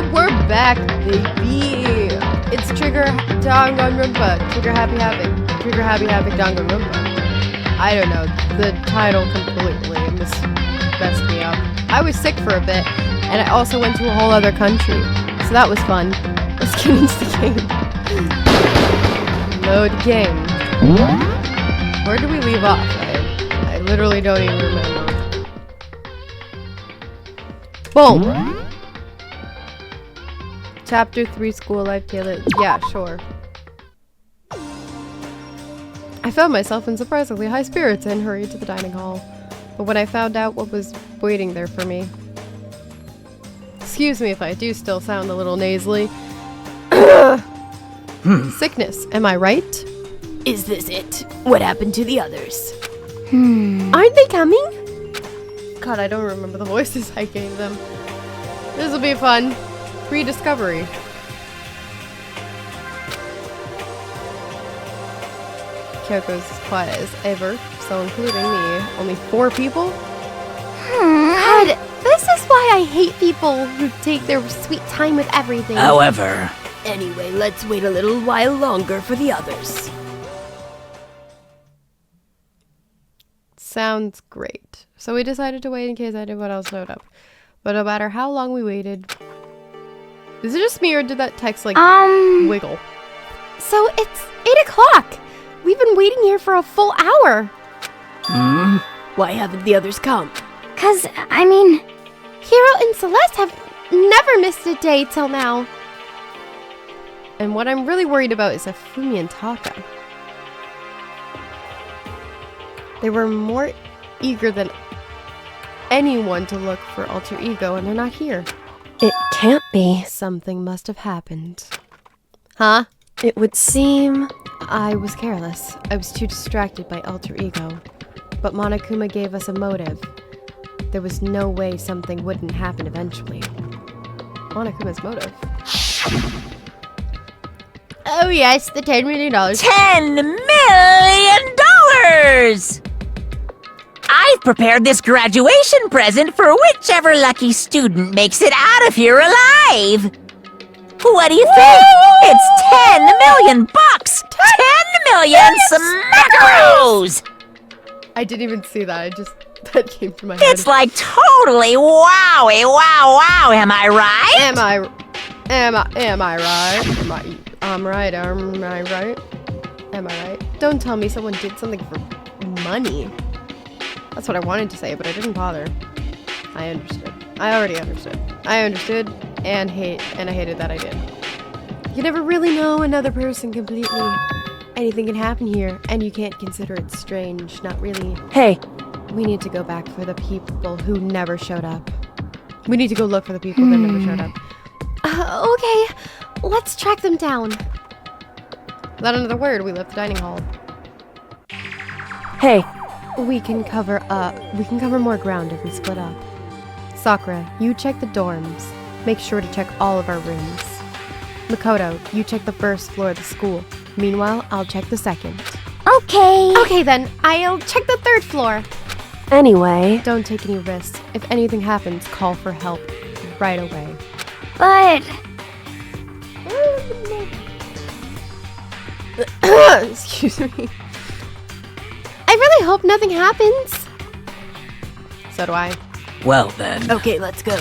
And we're back, baby. It's Trigger Danganronpa. Trigger Happy Havoc. Trigger Happy Havoc Danganronpa. I don't know. The title completely messed me up. I was sick for a bit, and I also went to a whole other country. So that was fun. Let's get into the game. Load game. Where do we leave off? I literally don't even remember. Boom! Chapter 3 School Life Tailored. Yeah, sure. I found myself in surprisingly high spirits and hurried to the dining hall. But when I found out what was waiting there for me... Excuse me if I do still sound a little nasally. Sickness, am I right? Is this it? What happened to the others? Aren't they coming? God, I don't remember the voices I gave them. This'll be fun. Rediscovery. Kyoko's as quiet as ever, so including me. Only 4 people? God, this is why I hate people who take their sweet time with everything. However... Anyway, let's wait a little while longer for the others. Sounds great. So we decided to wait in case anyone else showed up. But no matter how long we waited... Is it just me or did that text wiggle? So it's 8 o'clock. We've been waiting here for a full hour. Why haven't the others come? 'Cause, I mean, Hiro and Celeste have never missed a day till now. And what I'm really worried about is Hifumi and Taka. They were more eager than anyone to look for alter ego, and they're not here. It can't be. Something must have happened. Huh? It would seem... I was careless. I was too distracted by alter ego. But Monokuma gave us a motive. There was no way something wouldn't happen eventually. Monokuma's motive. Oh yes, the $10 million. $10 million! I've prepared this graduation present for whichever lucky student makes it out of here alive. What do you think? It's $10 million bucks! 10 million smackaroos! I didn't even see that. That came to my head. It's like totally wowie wow. Am I right? Am I right? I'm right. Am I right? Am I right? Don't tell me someone did something for money. That's what I wanted to say, but I didn't bother. I understood. I already understood. I understood and I hated that I did. You never really know another person completely. Anything can happen here, and you can't consider it strange. Not really. Hey. We need to go back for the people who never showed up. We need to go look for the people that never showed up. Okay, let's track them down. Without another word, we left the dining hall. Hey. We can cover more ground if we split up. Sakura, you check the dorms. Make sure to check all of our rooms. Makoto, you check the first floor of the school. Meanwhile, I'll check the second. Okay. Okay then, I'll check the 3rd floor. Anyway... Don't take any risks. If anything happens, call for help right away. But... Excuse me. I really hope nothing happens. So do I. Well then. Okay, let's go.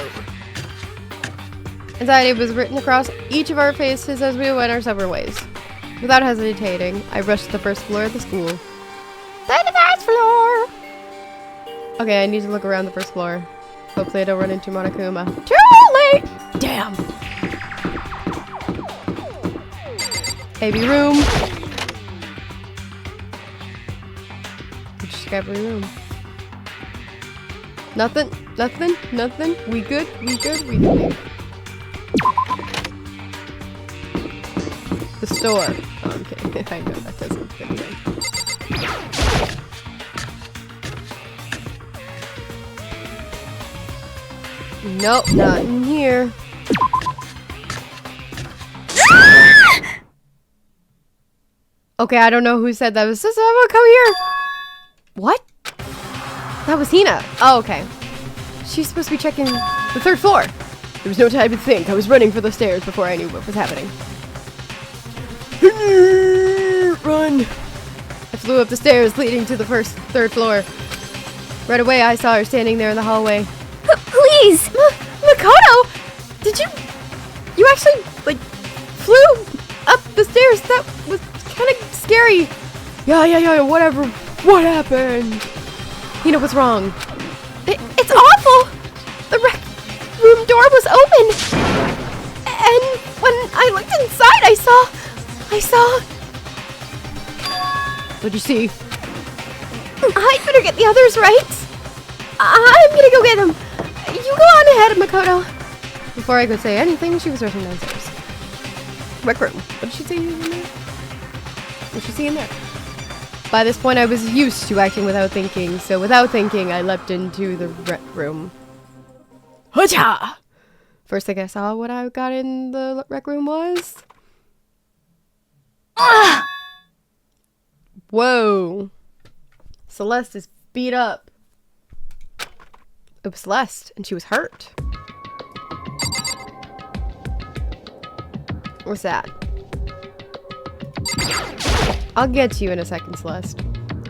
Anxiety was written across each of our faces as we went our separate ways. Without hesitating, I rushed to the first floor of the school. To the 1st floor! Okay, I need to look around the first floor. Hopefully I don't run into Monokuma. Too late! Damn. Heavy room. Just every room. Nothing. We good. The store. Oh, I'm kidding. I know that doesn't fit me. Nope, not in here. Okay, I don't know who said that. Was this Havoc? Come here. What? That was Hina. Oh, okay. She's supposed to be checking the 3rd floor. There was no time to think. I was running for the stairs before I knew what was happening. Run! I flew up the stairs leading to the third floor. Right away, I saw her standing there in the hallway. Please! Makoto! Did you... You actually, like, flew up the stairs? That was kind of scary. Yeah, whatever. What happened? You know what's wrong? It's awful! The rec room door was open! And when I looked inside, I saw... What'd you see? I'd better get the others right. I'm gonna go get them. You go on ahead, Makoto. Before I could say anything, she was rushing downstairs. Rec room. What did she see in there? What did she see in there? By this point, I was used to acting without thinking, so without thinking, I leapt into the rec room. Hacha! First thing I saw when I got in the rec room was... Whoa! Celeste is beat up. It was Celeste, and she was hurt. What's that? I'll get to you in a second, Celeste.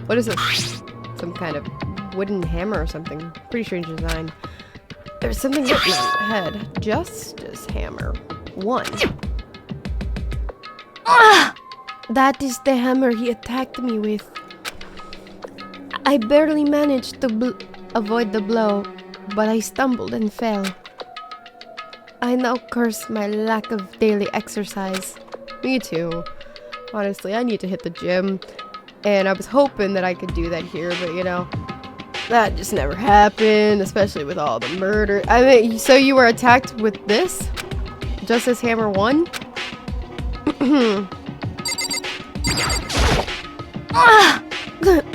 What is this? Some kind of wooden hammer or something. Pretty strange design. There's something written on the head. Justice hammer. 1. That is the hammer he attacked me with. I barely managed to avoid the blow, but I stumbled and fell. I now curse my lack of daily exercise. Me too. Honestly, I need to hit the gym. And I was hoping that I could do that here, but you know, that just never happened, especially with all the murder. I mean, so you were attacked with this? Justice Hammer 1?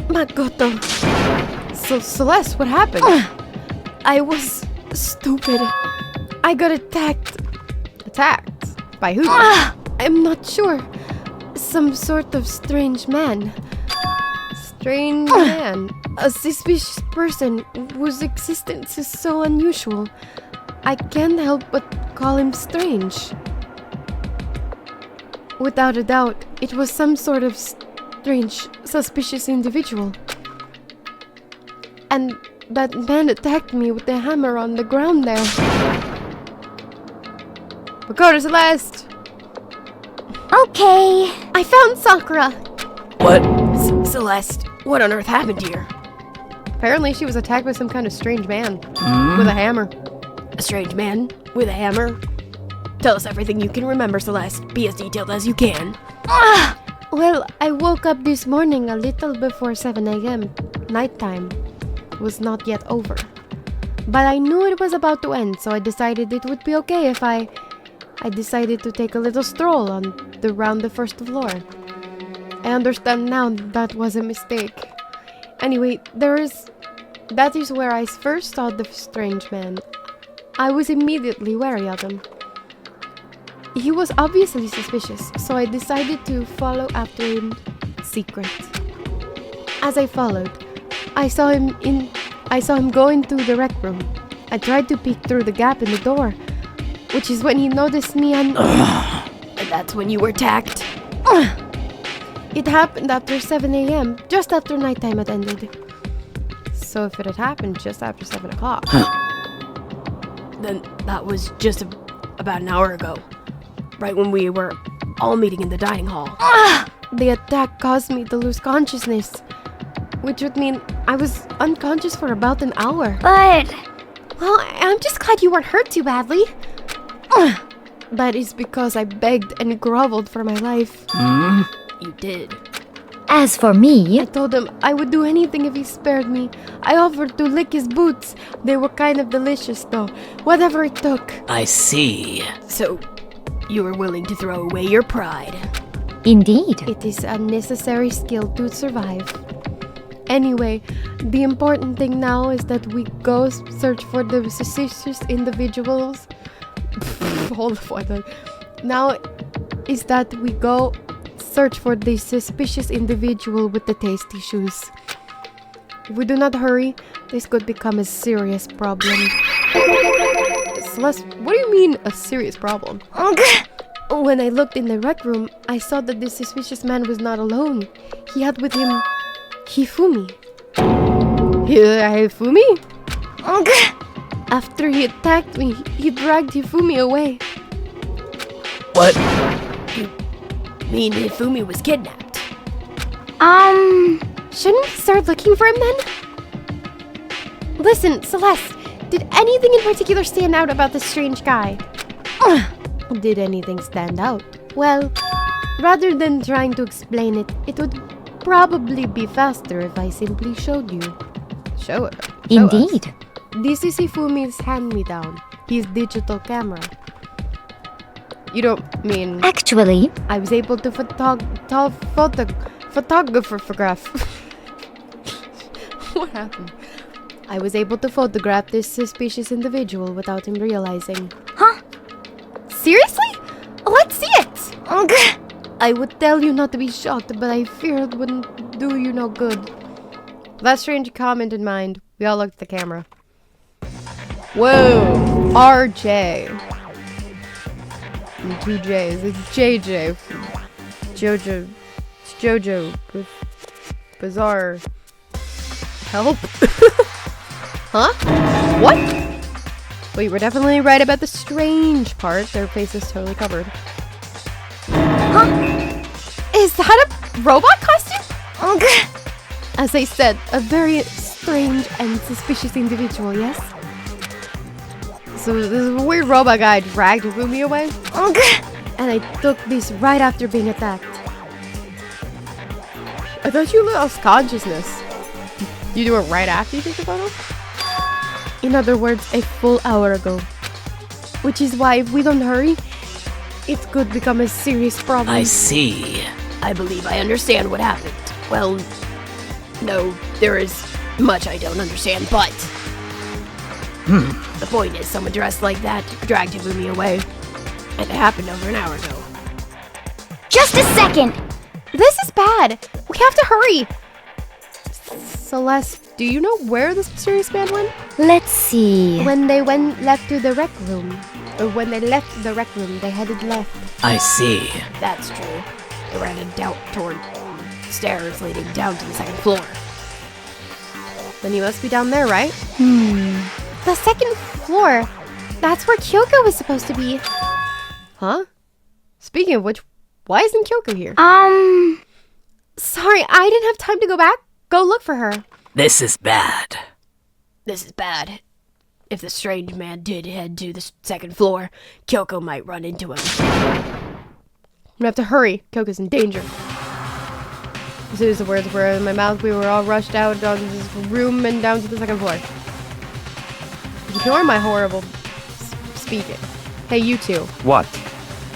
Makoto. So, Celeste, what happened? I was stupid. I got attacked. Attacked? By who? I'm not sure. Some sort of strange man. Strange man. A suspicious person whose existence is so unusual. I can't help but call him strange. Without a doubt, it was some sort of strange, suspicious individual. And that man attacked me with the hammer on the ground there. Makoto, Celeste! Okay. I found Sakura. What? Celeste, what on earth happened here? Apparently she was attacked by some kind of strange man. With a hammer. A strange man with a hammer? Tell us everything you can remember, Celeste. Be as detailed as you can. Well, I woke up this morning a little before 7 a.m. Nighttime was not yet over. But I knew it was about to end, so I decided it would be okay if I decided to take a little stroll around the first floor. I understand now that was a mistake. Anyway, that is where I first saw the strange man. I was immediately wary of him. He was obviously suspicious, so I decided to follow after him secret. As I followed, I saw him go into the rec room. I tried to peek through the gap in the door, which is when he noticed me and that's when you were attacked. It happened after 7 a.m., just after nighttime had ended. So if it had happened just after 7 o'clock. Then that was just about an hour ago. Right when we were all meeting in the dining hall. The attack caused me to lose consciousness, which would mean I was unconscious for about an hour. But... Well, I'm just glad you weren't hurt too badly. That is because I begged and groveled for my life. You did. As for me... I told him I would do anything if he spared me. I offered to lick his boots. They were kind of delicious, though. Whatever it took. I see. So, you were willing to throw away your pride. Indeed. It is a necessary skill to survive. Anyway, the important thing now is that we go search for the suspicious individuals. Hold on. Now is that we go search for the suspicious individual with the tasty shoes. If we do not hurry, this could become a serious problem. Celeste, what do you mean a serious problem? When I looked in the rec room, I saw that this suspicious man was not alone. He had with him Hifumi. Hifumi? After he attacked me, he dragged Hifumi away. What? You mean Hifumi was kidnapped? Shouldn't we start looking for him then? Listen, Celeste, did anything in particular stand out about this strange guy? Did anything stand out? Well, rather than trying to explain it, it would probably be faster if I simply showed you. Show it. Indeed. This is Hifumi's hand-me-down, his digital camera. You don't mean... Actually, I was able to photograph. What happened? I was able to photograph this suspicious individual without him realizing. Huh? Seriously? Let's see it! I would tell you not to be shocked, but I fear it wouldn't do you no good. With that strange comment in mind, we all looked at the camera. Whoa! RJ. And 2 J's. It's JJ. Jojo. It's Jojo. Bizarre. Help. Huh? What? Wait, we're definitely right about the strange part. Their face is totally covered. Huh? Is that a robot costume? As I said, a very strange and suspicious individual, yes? So this weird robot guy dragged Hifumi away? And I took this right after being attacked. I thought you lost consciousness. You do it right after you took the photo? In other words, a full hour ago. Which is why if we don't hurry, it could become a serious problem. I see. I believe I understand what happened. Well, no, there is much I don't understand, but... The point is, someone dressed like that dragged Hifumi away. And it happened over an hour ago. just a second. This is bad. We have to hurry. Celeste, do you know where this mysterious man went? Let's see. When they left to the rec room, when they left the rec room, they headed left. I see. That's true. They were headed down toward stairs leading down to the second floor. Then he must be down there, right? The second floor. That's where Kyoko was supposed to be. Huh? Speaking of which, why isn't Kyoko here? Sorry, I didn't have time to go back. Go look for her. This is bad. This is bad. If the strange man did head to the second floor, Kyoko might run into him. We have to hurry. Kyoko's in danger. As soon as the words were in my mouth, we were all rushed out of this room and down to the second floor. Ignore my horrible speaking. Hey, you two. What?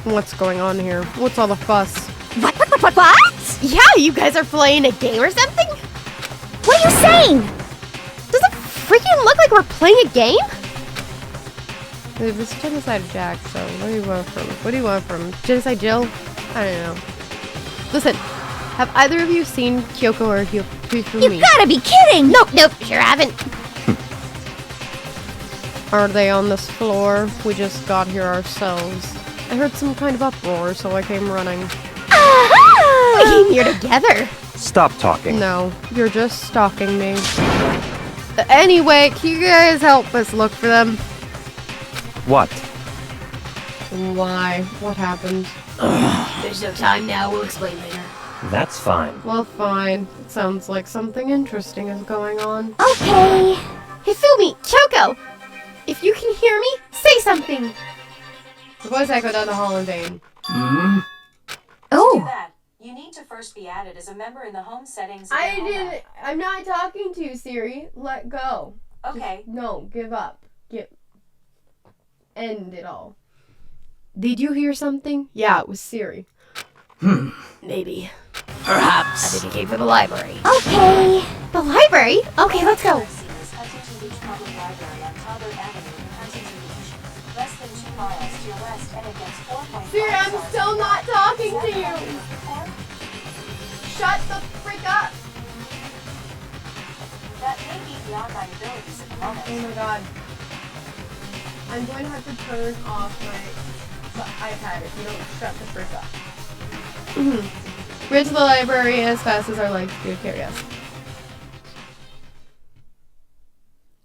What's going on here? What's all the fuss? What? Yeah, you guys are playing a game or something? What are you saying? Does it freaking look like we're playing a game? It was Genocide Jack, so what do you want from him? What do you want from him? Genocide Jill? I don't know. Listen, have either of you seen Kyoko or Hifumi? You gotta be kidding! Nope, sure haven't. Are they on this floor? We just got here ourselves. I heard some kind of uproar, so I came running. We came here together. Stop talking. No, you're just stalking me. Anyway, can you guys help us look for them? What? Why? What happened? There's no time now. We'll explain later. That's fine. Well, fine. It sounds like something interesting is going on. Okay. Hifumi, Kyoko, if you can hear me, say something. The voice echoed down the hall in vain. To Oh. do that, you need to first be added as a member in the home settings. of your home app. I'm not talking to you, Siri. Let go. Okay. No, give up. End it all. Did you hear something? Yeah, it was Siri. Maybe. Perhaps. I think it came from the library. Okay. The library? Okay, let's go. Is Huntington Beach Public Library on Talbot Avenue in Huntington Beach. Less than 2 miles to your west and against 4.5 Siri, I'm miles still not talking to you. Or Shut the frick up. that may be beyond my abilities at the moment. Oh my god. I'm going to have to turn off my iPad if you don't shut the fridge off. Rid to the library as fast as our legs could carry us.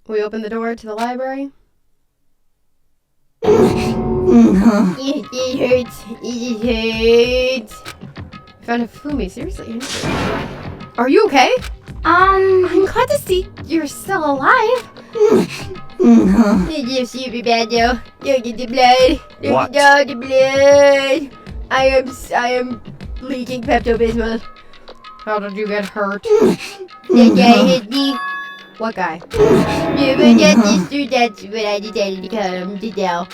We open the door to the library. It hurts. It hurts. I found Hifumi. Seriously. Are you okay? I'm glad to see you're still alive. It's super bad though. Look at the blood. What? Look at all the blood. I am leaking Pepto-Bismol. How did you get hurt? That guy hit me. What guy? Robo Justice, that's what I decided to come to tell.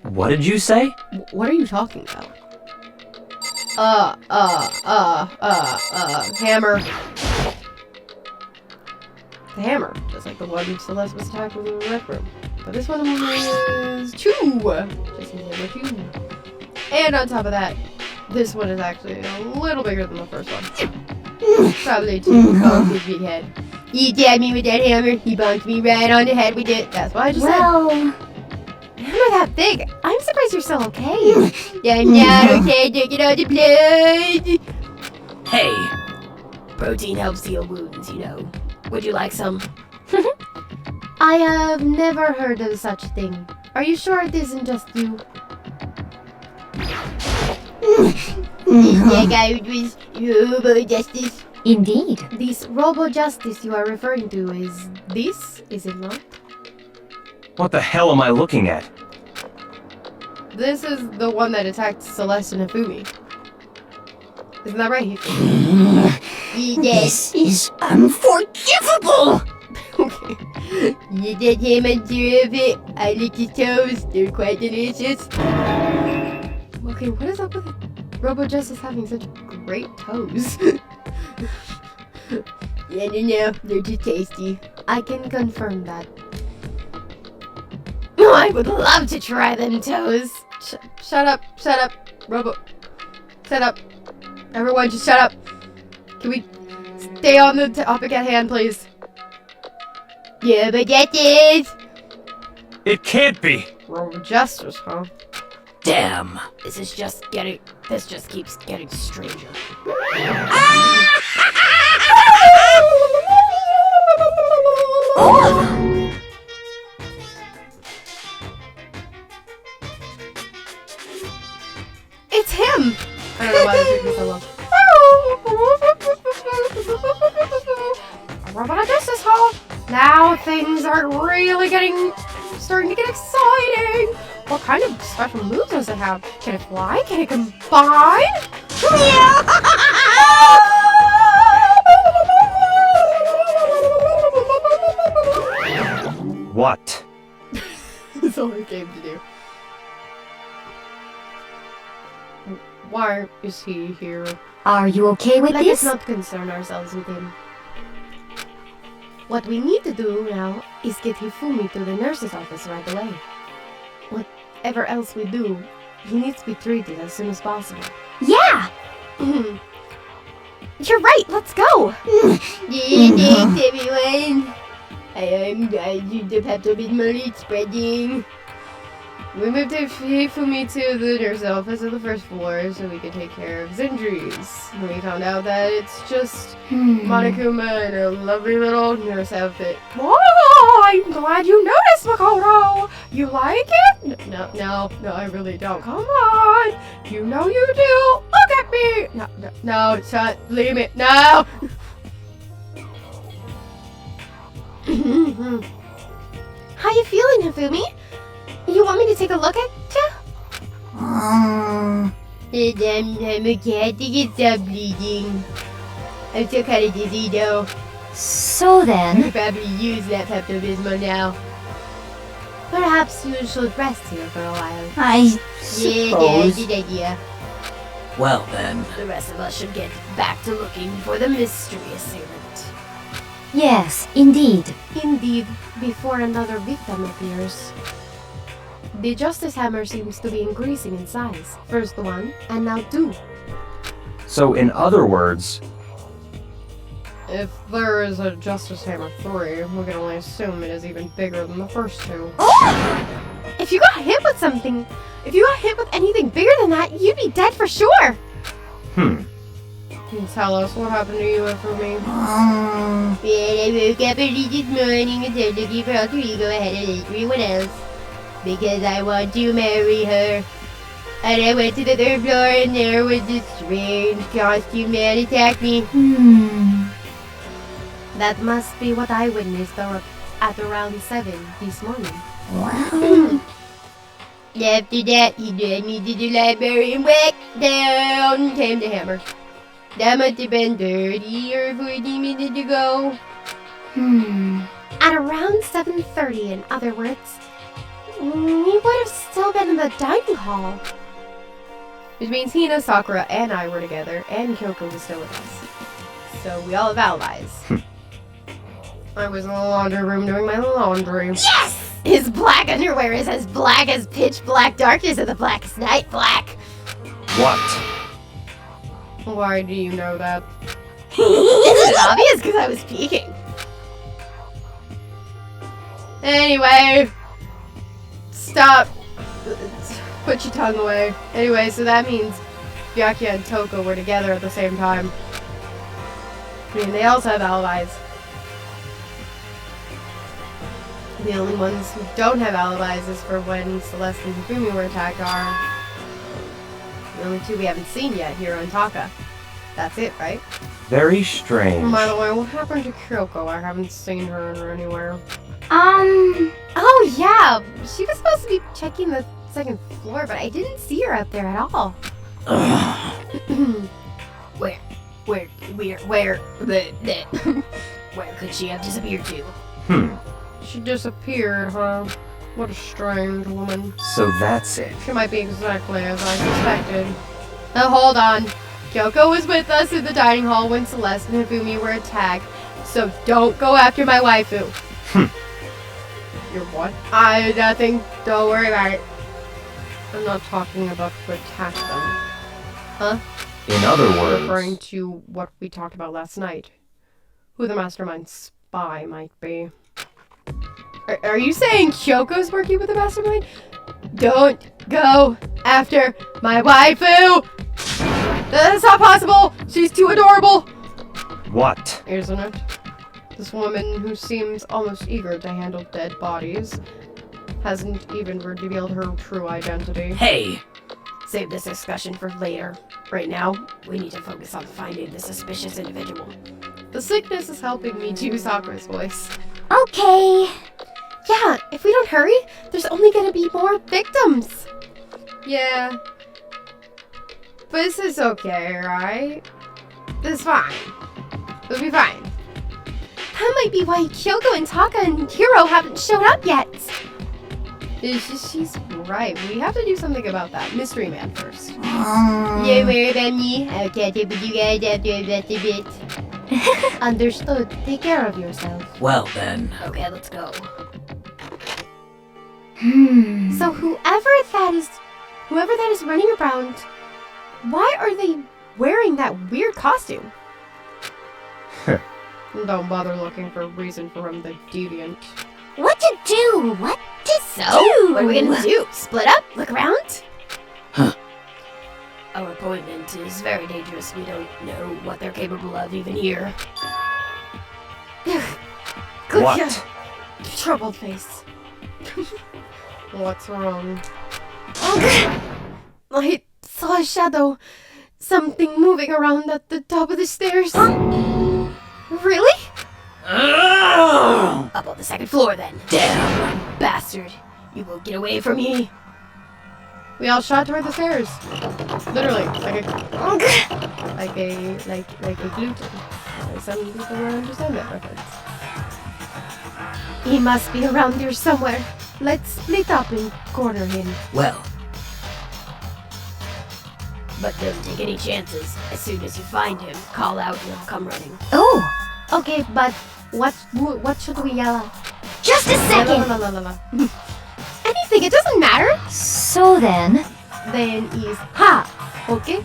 What did you say? What are you talking about? Hammer. The hammer, just like the one Celeste was attacked with in the rec room. But this one is two. Just number 2. And on top of that, this one is actually a little bigger than the first one. Probably 2. Oh, his big head. He jabbed me with that hammer. He bonked me right on the head with it. That's what I just said. Hammer that big. I'm surprised you're still okay. I'm not okay. Look at all the blood. Hey, protein helps heal wounds, you know. Would you like some? I have never heard of such thing. Are you sure it isn't just you? That guy was Robo Justice. Indeed. This Robo Justice you are referring to is it not? What the hell am I looking at? This is the one that attacked Celeste and Hifumi. Isn't that right, Hifumi? This is unforgivable! Okay. You did him and 2 of it. I licked his toes. They're quite delicious. Okay, what is up with Robo Justice having such great toes? I don't know. They're just tasty. I can confirm that. Oh, I would love to try them toes. Shut up. Shut up. Robo. Shut up. Everyone, just shut up. Can we stay on the topic at hand, please? Yeah, but that is It can't be! Robo Justice, huh? Damn, this just keeps getting stranger. It's him! I don't know why it took me so long. Robo Justice, huh? Now things are really starting to get exciting. What kind of special moves does it have? Can it fly? Can it combine? What? That's all I came to do. Why is he here? Are you okay with Let us this? not concern ourselves with him. What we need to do now is get Hifumi to the nurse's office right away. Whatever else we do, he needs to be treated as soon as possible. Yeah! You're right, let's go! Thanks, everyone. I do the Pepto-Bismol spreading. We moved Hifumi to the nurse's office on the first floor so we could take care of his injuries. And we found out that it's just Monokuma in a lovely little nurse outfit. Oh, I'm glad you noticed, Makoto! You like it? No, I really don't. Come on! You know you do! Look at me! No, shut, leave me, no! How you feeling, Hifumi? You want me to take a look at you? I'm okay. I think it's bleeding. I'm still kind of dizzy though. So I then, could probably use that Pepto-Bismol now. Perhaps you should rest here for a while. I Yeah, suppose. good idea. Well then, the rest of us should get back to looking for the mystery assailant. yes, indeed. Indeed, before another victim appears. The Justice Hammer seems to be increasing in size. First 1, and now 2. So, in other words, If there is a Justice Hammer 3, we can only assume it is even bigger than the first 2. If you got hit with something, if you got hit with anything bigger than that, you'd be dead for sure. Hmm. Can you tell us what happened to you, Hifumi? Well, I woke up early this morning and told Lucky for alter ego ahead of everyone else. Because I want to marry her. And I went to the 3rd floor and there was this strange costume man attack me. That must be what I witnessed at around 7 this morning. Wow. After that, he dragged me to the library and whacked down came the hammer. That must have been 30 or 40 minutes ago. At around 7:30, in other words, we would have still been in the dining hall. Which means Hina, Sakura, and I were together, and Kyoko was still with us. So we all have alibis. I was in the laundry room doing my laundry. Yes! His black underwear is as black as pitch black darkness of the blackest night black. What? Why do you know that? It's obvious because I was peeking. Anyway, stop. Put your tongue away. Anyway, so that means Byakuya and Toko were together at the same time. I mean, they also have alibis. The only ones who don't have alibis is for when Celeste and Hifumi were attacked are the only two we haven't seen yet here on Taka. That's it, right? Very strange. By the way, what happened to Kyoko? I haven't seen her anywhere. Oh yeah, she was supposed to be checking the 2nd floor, but I didn't see her up there at all. Where could she have disappeared to? She disappeared, huh? What a strange woman. So that's it. She might be exactly as I suspected. Now hold on. Kyoko was with us in the dining hall when Celeste and Hifumi were attacked, so don't go after my waifu. You're what? Nothing. Don't worry about it. I'm not talking about to attack them. Huh? In other words, Referring to what we talked about last night. Who the mastermind spy might be. Are you saying Kyoko's working with the mastermind? Don't go after my waifu! That's not possible! She's too adorable! what? Isn't it? This woman who seems almost eager to handle dead bodies hasn't even revealed her true identity. Hey! Save this discussion for later. Right now, we need to focus on finding the suspicious individual. The sickness is helping me to Sakura's voice. Okay. Yeah, if we don't hurry, there's only gonna be more victims. Yeah. But this is okay, right? This is fine. It'll be fine. That might be why Kyoko and Taka and Hiro haven't showed up yet. She's right. We have to do something about that. Mystery Man first. Don't worry about me. I'll catch up with you guys after I've left a bit. Understood. Take care of yourself. Well then. Okay, let's go. So whoever that is running around, why are they wearing that weird costume? Don't bother looking for a reason for him, the deviant. What to do? What to So, what are we gonna do? Split up? Look around? Our appointment is very dangerous. We don't know what they're capable of even here. What? Troubled face. What's wrong? I saw a shadow. Something moving around at the top of the stairs. Really? Up on the 2nd floor then. Damn, bastard. You won't get away from me. We all shot toward the stairs. Literally, like a gluten. Some people won't understand that reference. He must be around here somewhere. Let's split up and corner him. Well, But don't take any chances. As soon as you find him, call out and he'll come running. Oh! Okay, but what should we yell at? Just a second. Anything, it doesn't matter. So then, Then is ha. Okay?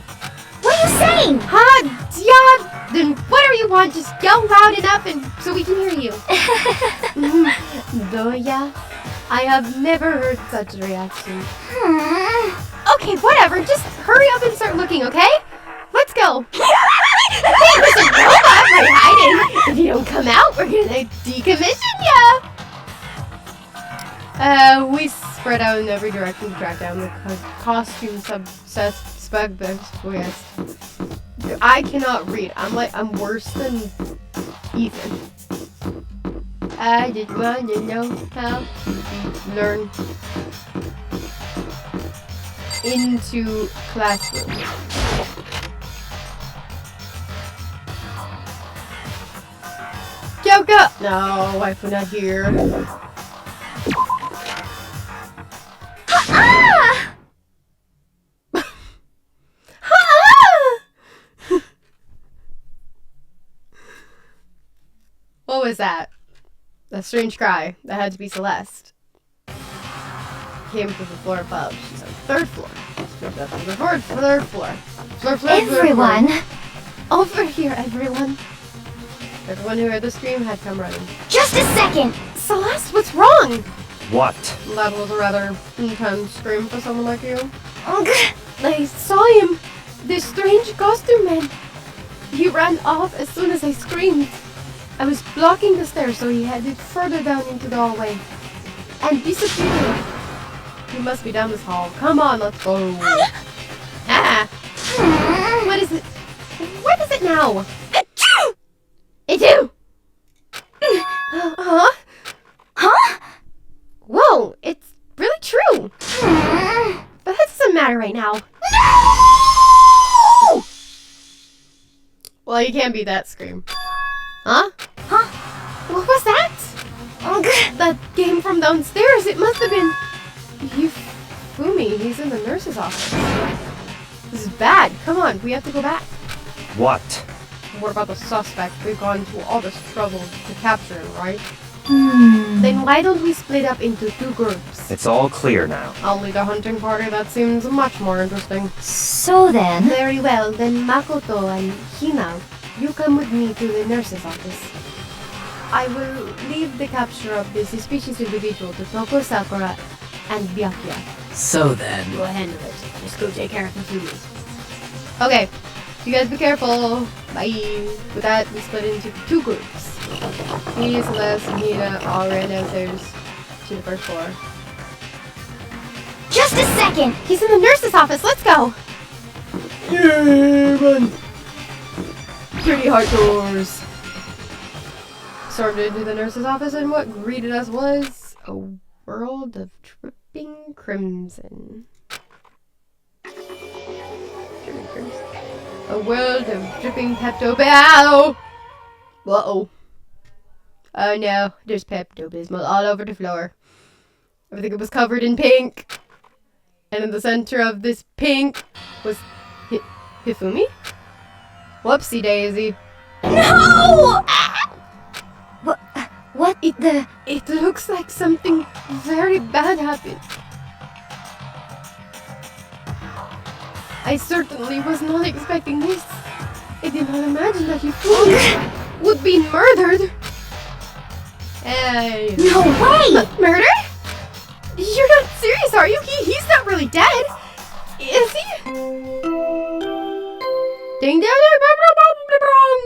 what are you saying? Ha, yeah. Then whatever you want, just yell loud enough and so we can hear you. Doya, I have never heard such a reaction. Hmm. Okay, whatever. Just hurry up and start looking, okay? Let's go. Hey, Mr. Robot, we're hiding. If you don't come out, we're gonna decommission ya. We spread out in every direction to track down the costume suspects. I cannot read. I'm worse than Ethan. I just want to know how to learn into classroom. Kyoko! No, wife, we're not here. Ah! What was that? A strange cry. That had to be Celeste. Came from the floor above. She's on the third floor. Third floor. Everyone, Over here, everyone. Everyone who heard the scream had come running. just a second. Celeste, what's wrong? What? That was a rather intense scream for someone like you. Ugh. I saw him. This strange costume man. He ran off as soon as I screamed. I was blocking the stairs, so he headed further down into the hallway and disappeared. He must be down this hall. Come on, let's go. Ah! What is it? What is it now? Achoo! Huh? Huh? Whoa, it's really true. But that doesn't matter right now. No! Well, you can't beat that scream. Huh? Huh? What was that? Ugh. That came from downstairs. It must have been Hifumi. He's in the nurse's office. This is bad. Come on, we have to go back. What? What about the suspect? We've gone to all this trouble to capture him, right? Hmm. Then why don't we split up into two groups? It's all clear now. I'll lead a hunting party. That seems much more interesting. So then, Very well. Then Makoto and Hina, you come with me to the nurse's office. I will leave the capture of this suspicious individual to Toko Sakura and Byakuya. So then. Go handle it. Just go take care of Hifumi. Okay, you guys be careful. Bye. With that, we split into two groups. Me, Celeste, and Hina all ran downstairs to the first floor. just a second. He's in the nurse's office. Let's go. Yeah, run. Pretty hard doors. Stormed into the nurse's office, and what greeted us was a world of dripping crimson. A world of dripping Pepto-Bismol. Uh-oh. Oh no, there's Pepto-Bismol all over the floor. Everything was covered in pink. And in the center of this pink was Hifumi? Whoopsie daisy. No! What the? It looks like something very bad happened. I certainly was not expecting this. I did not imagine that Hifumi would be murdered. Hey. No way! Murdered? You're not serious, are you? He's not really dead. Is he? Ding dong dong.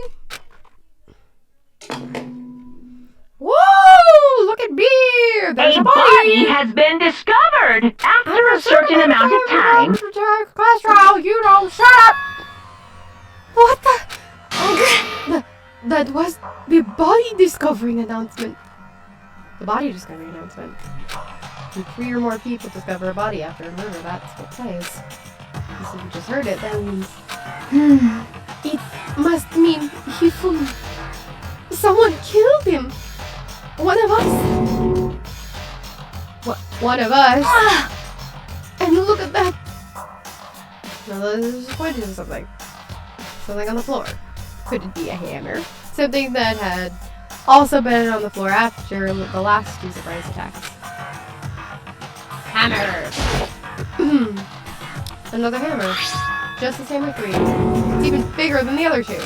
Whoa! Look at beer! There's A body has been discovered after a certain amount of time. Cholesterol, you don't shut up! What the? That was the body discovering announcement. The body discovery announcement. When 3 or more people discover a body after a murder, that's what it says. If you just heard it, that means... It must mean Hifumi. Someone killed him. One of us. One of us. And look at that. Now let's just point to something. Something on the floor. Could it be a hammer? Something that had also been on the floor after the last 2 surprise attacks. Hammer! Another hammer. Just the same with 3. It's even bigger than the other 2.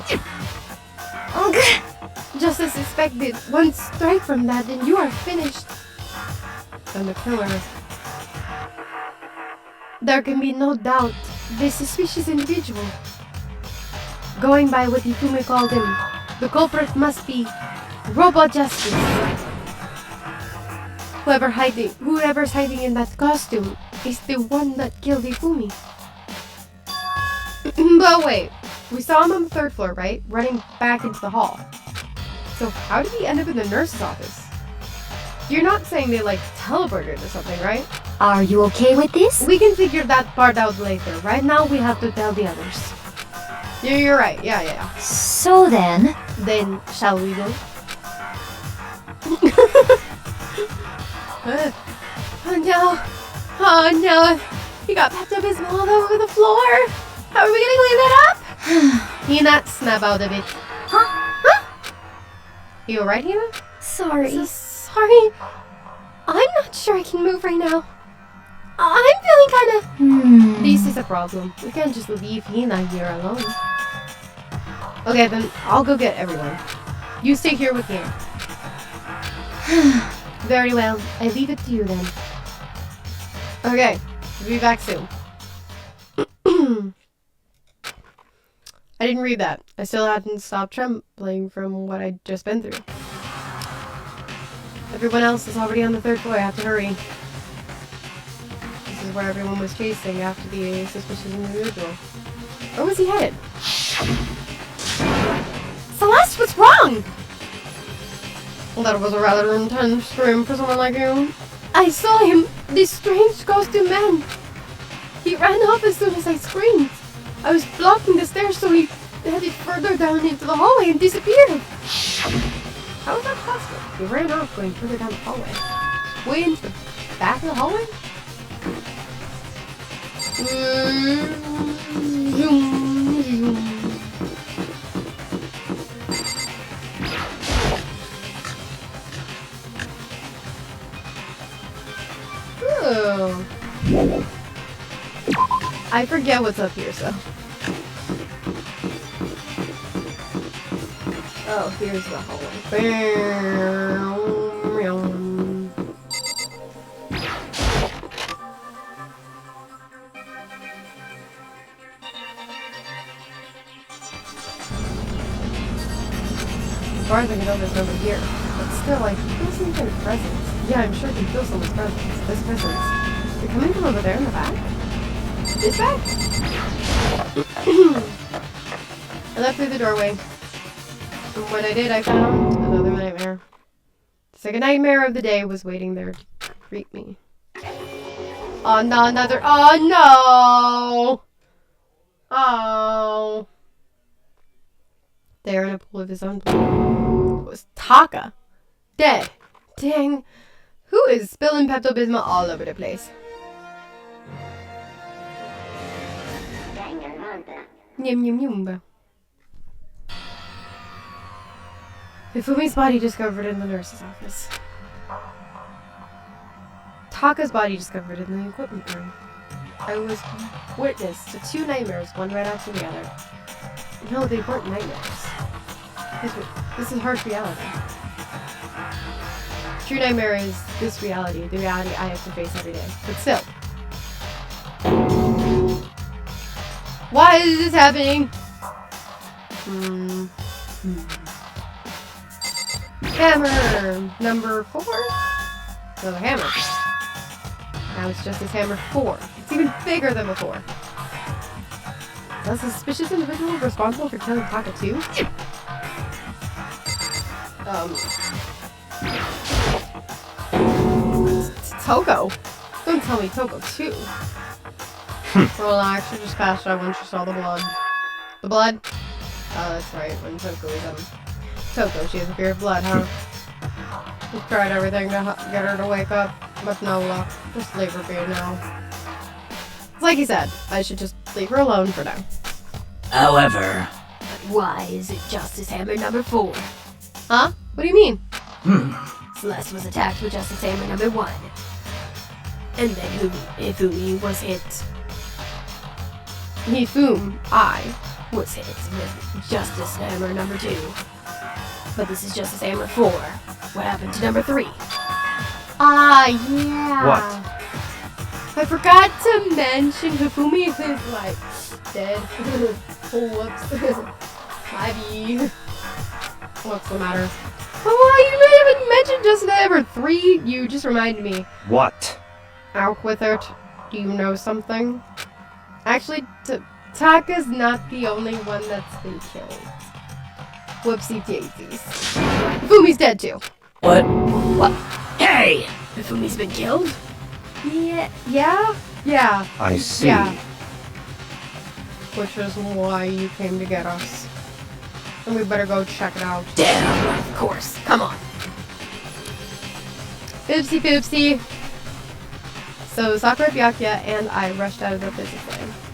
Just as expected, one strike from that and you are finished. than the killer. There can be no doubt this suspicious individual. Going by what Hifumi called him, the culprit must be Robo Justice. Whoever's hiding in that costume is the one that killed Hifumi. But wait, we saw him on the 3rd floor, right? Running back into the hall. So how did he end up in the nurse's office? You're not saying they like teleported or something, right? Are you okay with this? We can figure that part out later. Right now we have to tell the others. You're right. Yeah. So then, Shall we go? Oh no! He got Pepto-Bismol all over the floor! How are we gonna clean that up? Hina, snap out of it. Huh? You alright, Hina? Sorry. Sorry. I'm not sure I can move right now. I'm feeling kinda... This is a problem. We can't just leave Hina here alone. Okay, then I'll go get everyone. You stay here with Hina. Very well. I leave it to you then. Okay, we'll be back soon. I didn't read that. I still hadn't stopped trembling from what I'd just been through. Everyone else is already on the 3rd floor. I have to hurry. This is where everyone was chasing after the suspicious individual. Where was he headed? Celeste, what's wrong? Well, that was a rather intense scream for someone like you. I saw him. This strange costume man. He ran off as soon as I screamed. I was blocking the stairs, so he headed further down into the hallway and disappeared. How is that possible? He ran off going further down the hallway. Way into the back of the hallway? Oh. I forget what's up here, so. Oh, here's the hallway. As far as I can tell, there's nobody here. But still, I feel some kind of presence. Yeah, I'm sure I can feel someone's presence. This presence. They're coming from over there in the back? This back? I left through the doorway. And when I did, I found another nightmare. The second nightmare of the day was waiting there to greet me. Oh, no, another. Oh, no! Oh. There in a pool of his own blood. It was Taka. Dead. Dang. Who is spilling Pepto-Bismol all over the place? Danganronpa. Yum yum yum. Hifumi's body discovered in the nurse's office. Taka's body discovered in the equipment room. I was witness to 2 nightmares, one right after the other. No, they weren't nightmares. This is harsh reality. True nightmare is this reality, the reality I have to face every day. But still. Why is this happening? Hammer number 4? So the hammer. Now it's Justice Hammer 4. It's even bigger than before. Is that suspicious individual responsible for killing Taka too? Toko? Don't tell me Toko too. Well, I actually just passed out when she saw the blood. The blood? Oh, that's right, when Toko was Toko, she has a fear of blood, huh? We've tried everything to get her to wake up, but no luck. Just leave her be now. It's like he said, I should just leave her alone for now. However, why is it Justice Hammer number 4? Huh? What do you mean? Celeste was attacked with Justice Hammer number 1. And then Hifumi was hit. I was hit with Justice Hammer number 2. But this is Justice Hammer 4. What happened to number 3? Ah, yeah. What? I forgot to mention Hifumi is like dead. Oh, whoops. Ivy. What's the matter? Oh, you haven't mentioned just number 3. You just reminded me. What? Out with it. Do you know something? Actually, Taka's not the only one that's been killed. Whoopsie daisies. Hifumi's dead too. What? What? Hey! Hifumi's been killed? Yeah. I see. Yeah. Which is why you came to get us. And we better go check it out. Damn, of course. Come on. Oopsie poopsie. So Sakura, Byakuya, and I rushed out of the physics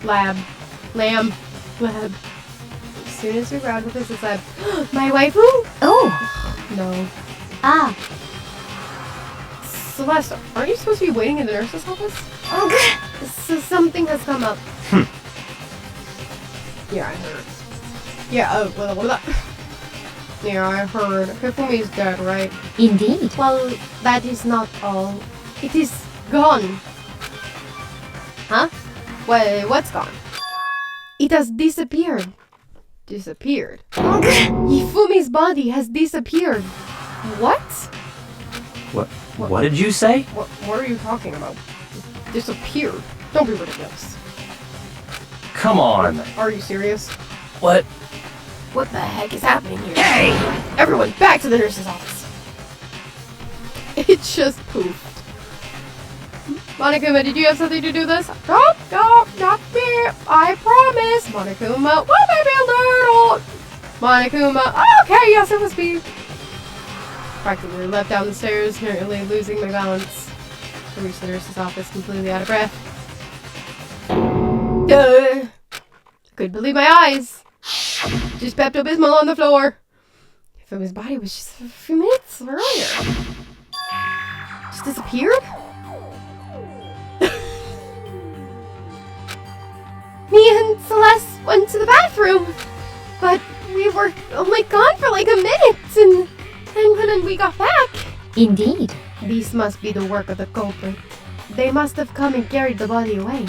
lab. Lab. As soon as we were out of the physics lab, my waifu? Oh. No. Ah. Celeste, aren't you supposed to be waiting in the nurse's office? Okay. So something has come up. Yeah, I heard. Yeah, yeah, I heard. Hifumi's dead, right? Indeed. Well, that is not all. It is gone. Huh? Well, what's gone? It has disappeared. Disappeared? Hifumi's body has disappeared. What? What did you say? What are you talking about? Disappeared? Don't be ridiculous. Come on. Are you serious? What? What the heck is happening here? Hey! Everyone, back to the nurse's office. It just poofed. Monokuma, did you have something to do this? No, not me. I promise. Monokuma, what baby little? Monokuma, okay, yes, it was me. Practically leapt down the stairs, nearly losing my balance. I reached the nurse's office completely out of breath. Couldn't believe my eyes. Just Pepto-Bismol on the floor. If his body was just a few minutes earlier. Just disappeared? Me and Celeste went to the bathroom, but we were only gone for like a minute, and when we got back... Indeed. This must be the work of the culprit. They must have come and carried the body away.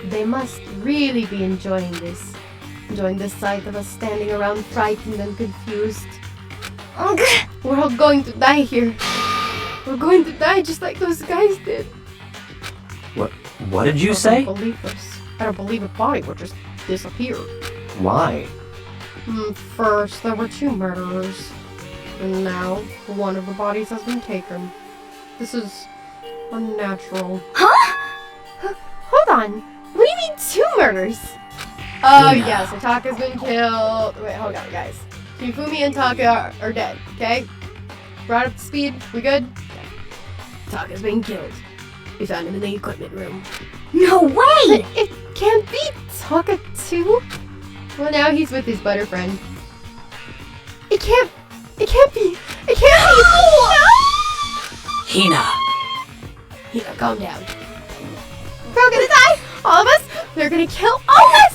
They must really be enjoying this. Enjoying the sight of us standing around frightened and confused. We're all going to die here. We're going to die just like those guys did. What did you say? I don't believe this. I don't believe a body would just disappear. Why? First, there were 2 murderers. And now, one of the bodies has been taken. This is unnatural. Huh? Hold on. What do you mean 2 murders? Oh, yeah, so Taka's been killed. Wait, hold on, guys. Hifumi and Taka are dead, okay? Brought up to speed. We good? Okay. Taka's been killed. We found him in the equipment room. No way! It can't be Taka too? Well, now he's with his butter friend. It can't be! Hina, calm down. We're all gonna die! All of us! They're gonna kill all of us!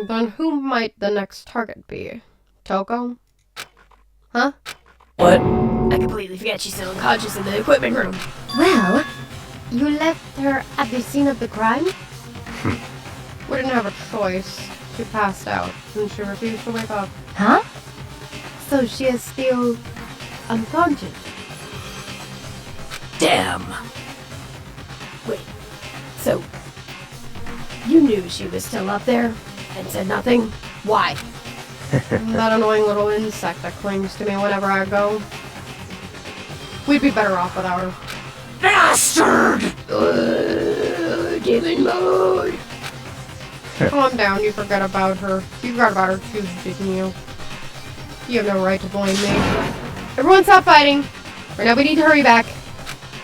Then who might the next target be? Toko? Huh? What? I completely forget she's still unconscious in the equipment room. Well, You left her at the scene of the crime? We didn't have a choice. She passed out, and she refused to wake up. huh? So she is still unconscious. Damn. Wait, so you knew she was still up there and said nothing? Why? That annoying little insect that clings to me whenever I go. We'd be better off without her. Bastard! Demon mode. Calm down, you forgot about her. You forgot about her too, didn't you? You have no right to blame me. Everyone stop fighting! Right now we need to hurry back.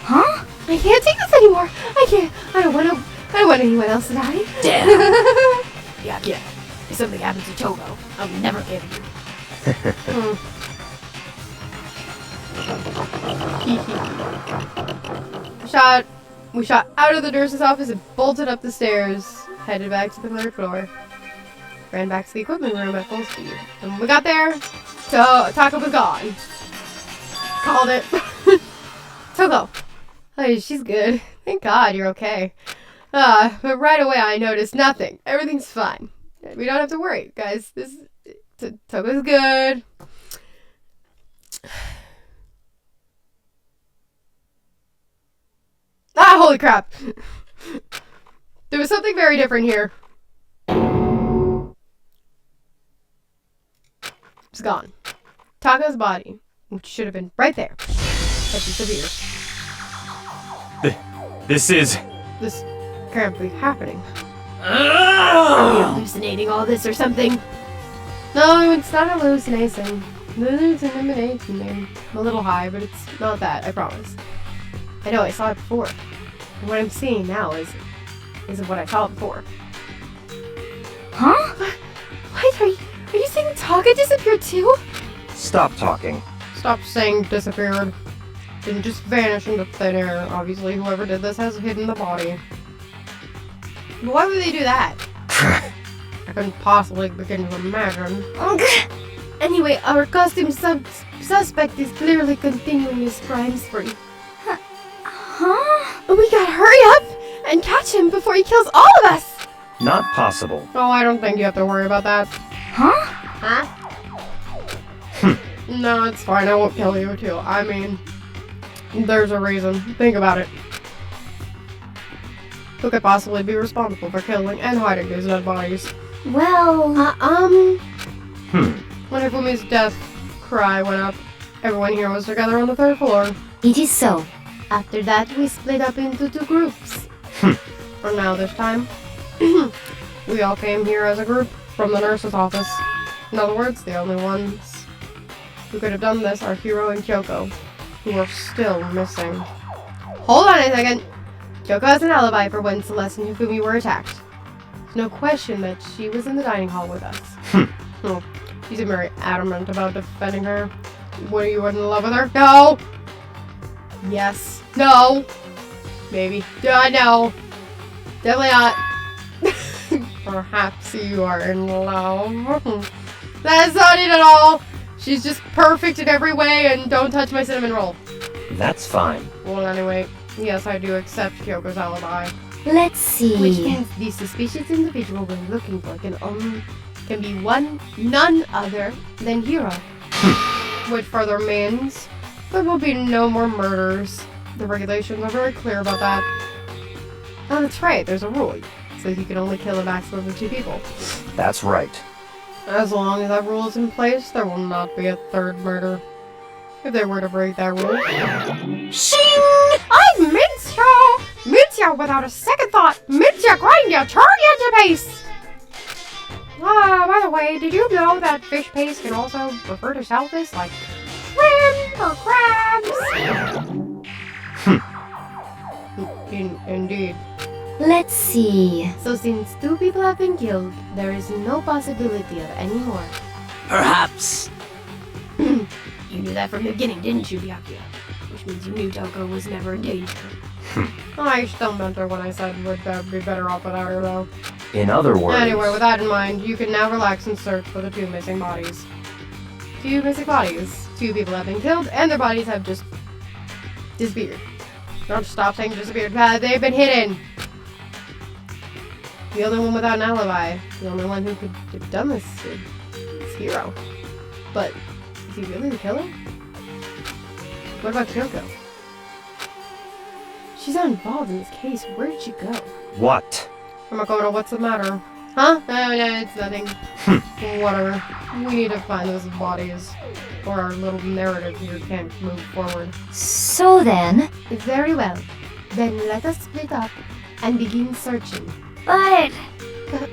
Huh? I can't take this anymore! I can't! I don't want anyone else to die. Damn. Yeah. If something happens to Toko, I'll never give you. We shot out of the nurse's office and bolted up the stairs, headed back to the 3rd floor. Ran back to the equipment room at full speed. And when we got there, Taka was gone. Called it. Kyoko! Oh, she's good. Thank God you're okay. But right away I noticed nothing. Everything's fine. We don't have to worry, guys. Toko's good. Ah, holy crap! There was something very different here. It's gone. Taka's body, which should have been right there, has disappeared. This can't be happening. Are you hallucinating all this or something? No, it's not hallucination. Hallucination. I'm a little high, but it's not that, I promise. I know, I saw it before. And what I'm seeing now isn't what I saw before. Huh? What? Are you saying Taka disappeared too? Stop talking. Stop saying disappeared. Didn't just vanish into thin air. Obviously, whoever did this has hidden the body. But why would they do that? I couldn't possibly begin to imagine. Anyway, our costume suspect is clearly continuing his crime spree. Huh? We gotta hurry up and catch him before he kills all of us! Not possible. Oh, I don't think you have to worry about that. Huh? No, it's fine. I won't kill you, too. I mean, there's a reason. Think about it. Who could possibly be responsible for killing and hiding these dead bodies? Well, When Hifumi's death cry went up, everyone here was together on the 3rd floor. it is so. After that, we split up into 2 groups. For now, this time, we all came here as a group from the nurse's office. In other words, the only ones who could have done this are Hiro and Kyoko, who are still missing. Hold on a second! Kyoko has an alibi for when Celeste and Hifumi were attacked. There's no question that she was in the dining hall with us. She's very adamant about defending her. What, are you in love with her? No! Yes. No! Maybe. No! Definitely not. Perhaps you are in love. That's not it at all! She's just perfect in every way, and don't touch my cinnamon roll. That's fine. Well, anyway, yes, I do accept Kyoko's alibi. Let's see. Which means the suspicious individual we're looking for can be none other than Hiro. Which further means there will be no more murders. The regulations are very clear about that. Oh, that's right, there's a rule. It says you can only kill a maximum of 2 people. That's right. As long as that rule is in place, there will not be a 3rd murder. If they were to break that rule. Shing! I'm Mintia! Mintia without a second thought! Mintia grind ya, turn ya to paste! By the way, did you know that fish paste can also refer to shellfish like shrimp or crabs? Indeed. Let's see. So since 2 people have been killed, there is no possibility of any more. Perhaps. You knew that from the beginning, didn't you, Byakuya? Which means you knew Toko was never in danger. I still meant her when I said would be better off without her, though. In other words... Anyway, with that in mind, you can now relax and search for the 2 missing bodies. 2 missing bodies. 2 people have been killed, and their bodies have just disappeared. Don't stop saying disappeared. They've been hidden. The only one without an alibi, the only one who could have done this is Hiro. But is he really the killer? What about Kyoko? She's not involved in this case. Where did she go? What? Makoto, what's the matter? Huh? No, it's nothing. Whatever. We need to find those bodies, or our little narrative here can't move forward. So then. Very well. Then let us split up and begin searching. But. But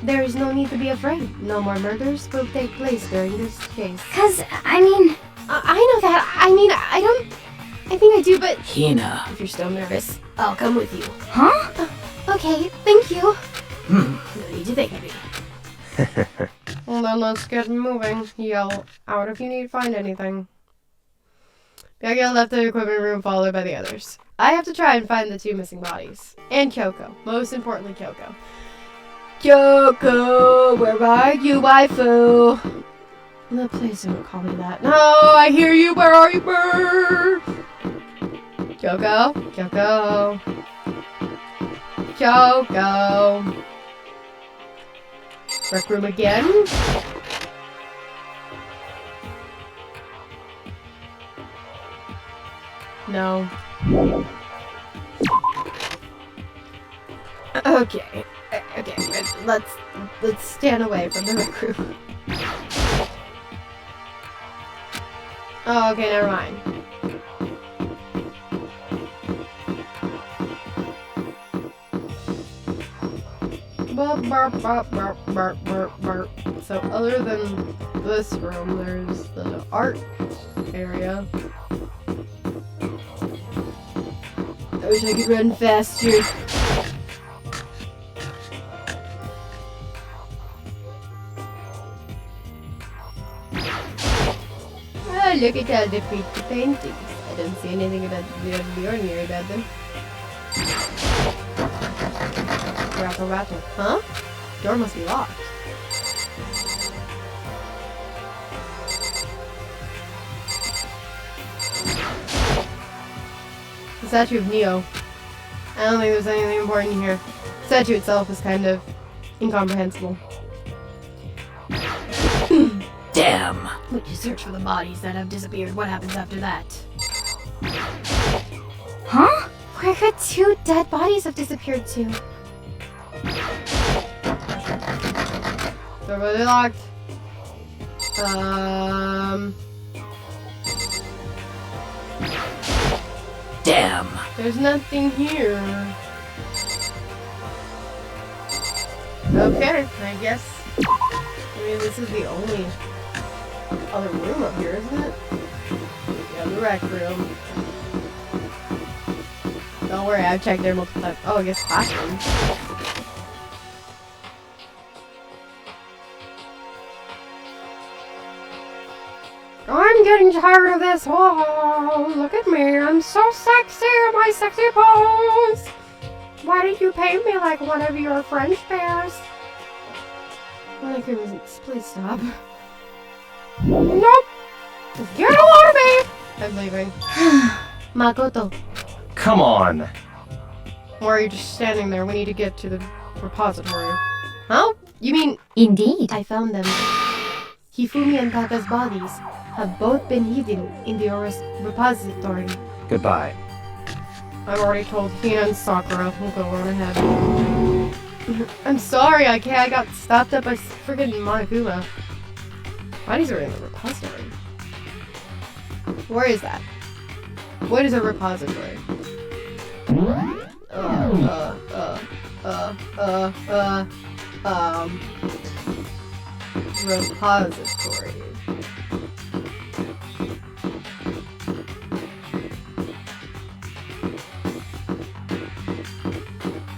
there is no need to be afraid. No more murders will take place during this case. Cause, I mean. I know that. I mean, I think I do, but... Hina. If you're still nervous, I'll come with you. Huh? Okay, thank you. No need to thank me. Well then, let's get moving. Yell out if you need to find anything. Byakuya left the equipment room followed by the others. I have to try and find the 2 missing bodies. And Kyoko. Most importantly, Kyoko. Kyoko, where are you, waifu? No, please don't call me that. No, I hear you. Where are you, bird? Kyoko. Kyoko. Kyoko. Rec room again. No. Okay. Okay, let's stand away from the rec room. Oh, okay, never mind. Burp, burp, burp, burp, burp, burp, burp. So other than this room, there's the art area. I wish I could run faster. Oh, look at all the pretty paintings. I don't see anything about the ordinary about them. Rattle, rattle. Huh? Door must be locked. The statue of Neo. I don't think there's anything important here. The statue itself is kind of incomprehensible. Damn. We just search for the bodies that have disappeared. What happens after that? Huh? Where could 2 dead bodies have disappeared to? Door really locked. Damn. There's nothing here. Okay, I guess. I mean, this is the only other room up here, isn't it? Yeah, the rec room. Don't worry, I've checked there multiple times. Oh, I guess classroom. I'm getting tired of this. Oh, look at me. I'm so sexy in my sexy pose. Why did you paint me like one of your French bears? Well, please stop. Nope. Get away from me. I'm leaving. Makoto. Come on. Or are you just standing there? We need to get to the repository. Huh? You mean Indeed. I found them. Hifumi and Taka's bodies have both been hidden in the repository. Goodbye. I've already told Hina and Sakura. We'll go on ahead. I'm sorry, I got stopped up by friggin' Monokuma. Bodies are in the repository. Where is that? What is a repository? Repository.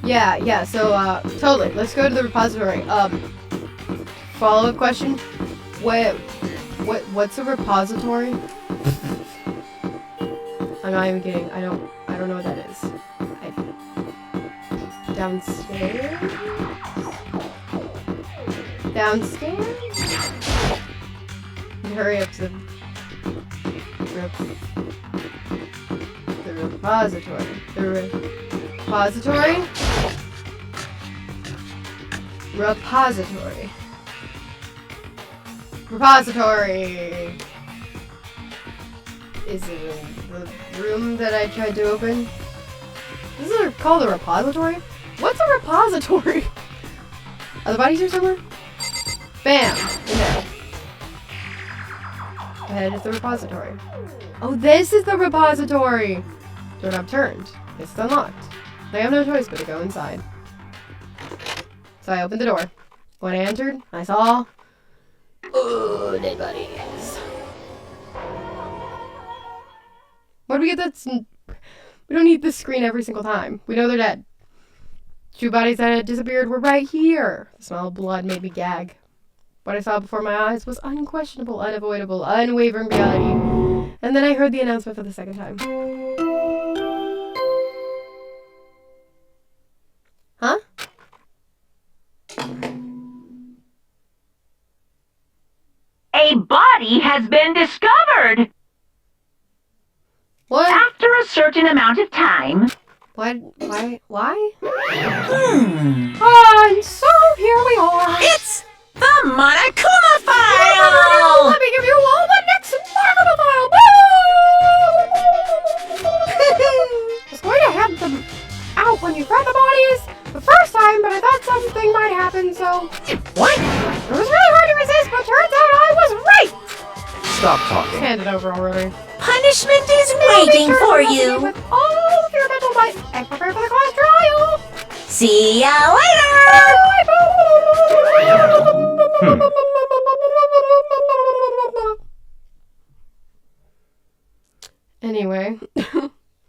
Yeah, so, totally. Let's go to the repository. Follow-up question. What's a repository? I'm not even kidding. I don't know what that is. Downstairs? Downstairs? Hurry up to the repository. Repository? Repository. Repository! Is it the room that I tried to open? This is called a repository? What's a repository? Are the bodies here somewhere? Bam! In there. Ahead is the repository. Oh, this is the repository! Doorknob turned. It's unlocked. I have no choice but to go inside. So I opened the door. When I entered, I saw... oh, dead bodies. Why do we get that? We don't need this screen every single time. We know they're dead. 2 bodies that had disappeared were right here. The smell of blood made me gag. What I saw before my eyes was unquestionable, unavoidable, unwavering reality. And then I heard the announcement for the second time. Huh? A body has been discovered! What? After a certain amount of time. Why? Hmm. And so here we are. It's the Monokuma file! Let me give you all the next Monokuma file. I was going to hand them out when you found the bodies the first time, but I thought something might happen, so... What? It was really hard to resist, but turns out I was right! Stop talking. Hand it over already. Punishment is waiting for you. With all of your mental might and prepare for the class trial! See ya later! Anyway,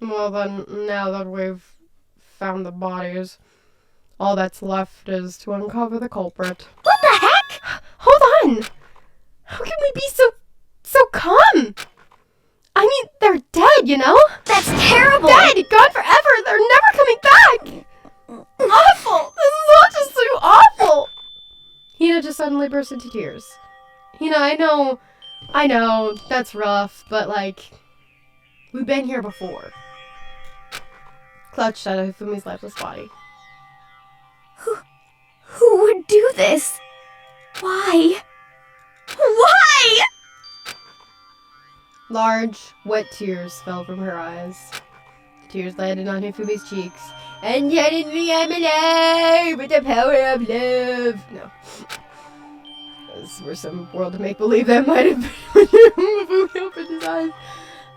well then, now that we've found the bodies, all that's left is to uncover the culprit. What the heck? Hold on! How can we be so calm? I mean, they're dead, you know? That's terrible! Dead! Gone forever! They're never coming back! Awful! This is all just so awful! Hina just suddenly burst into tears. Hina, I know, that's rough, but like, we've been here before. Clutched at Hifumi's lifeless body. Who would do this? Why? Why? Large, wet tears fell from her eyes. The tears landed on Hifumi's cheeks. And suddenly I'm alive with the power of love. No. Those were some world of make-believe that might have been when Hifumi opened his eyes.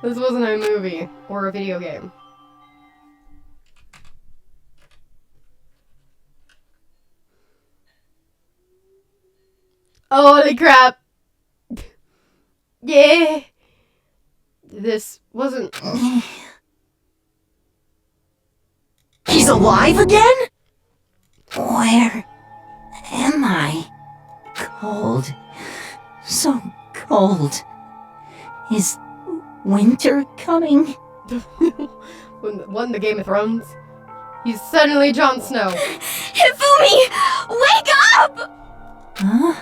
This wasn't a movie or a video game. Holy crap! Yeah! This wasn't... He's alive again? Where am I? Cold. So cold. Is winter coming? Won the Game of Thrones. He's suddenly Jon Snow. Hifumi! Wake up! Huh?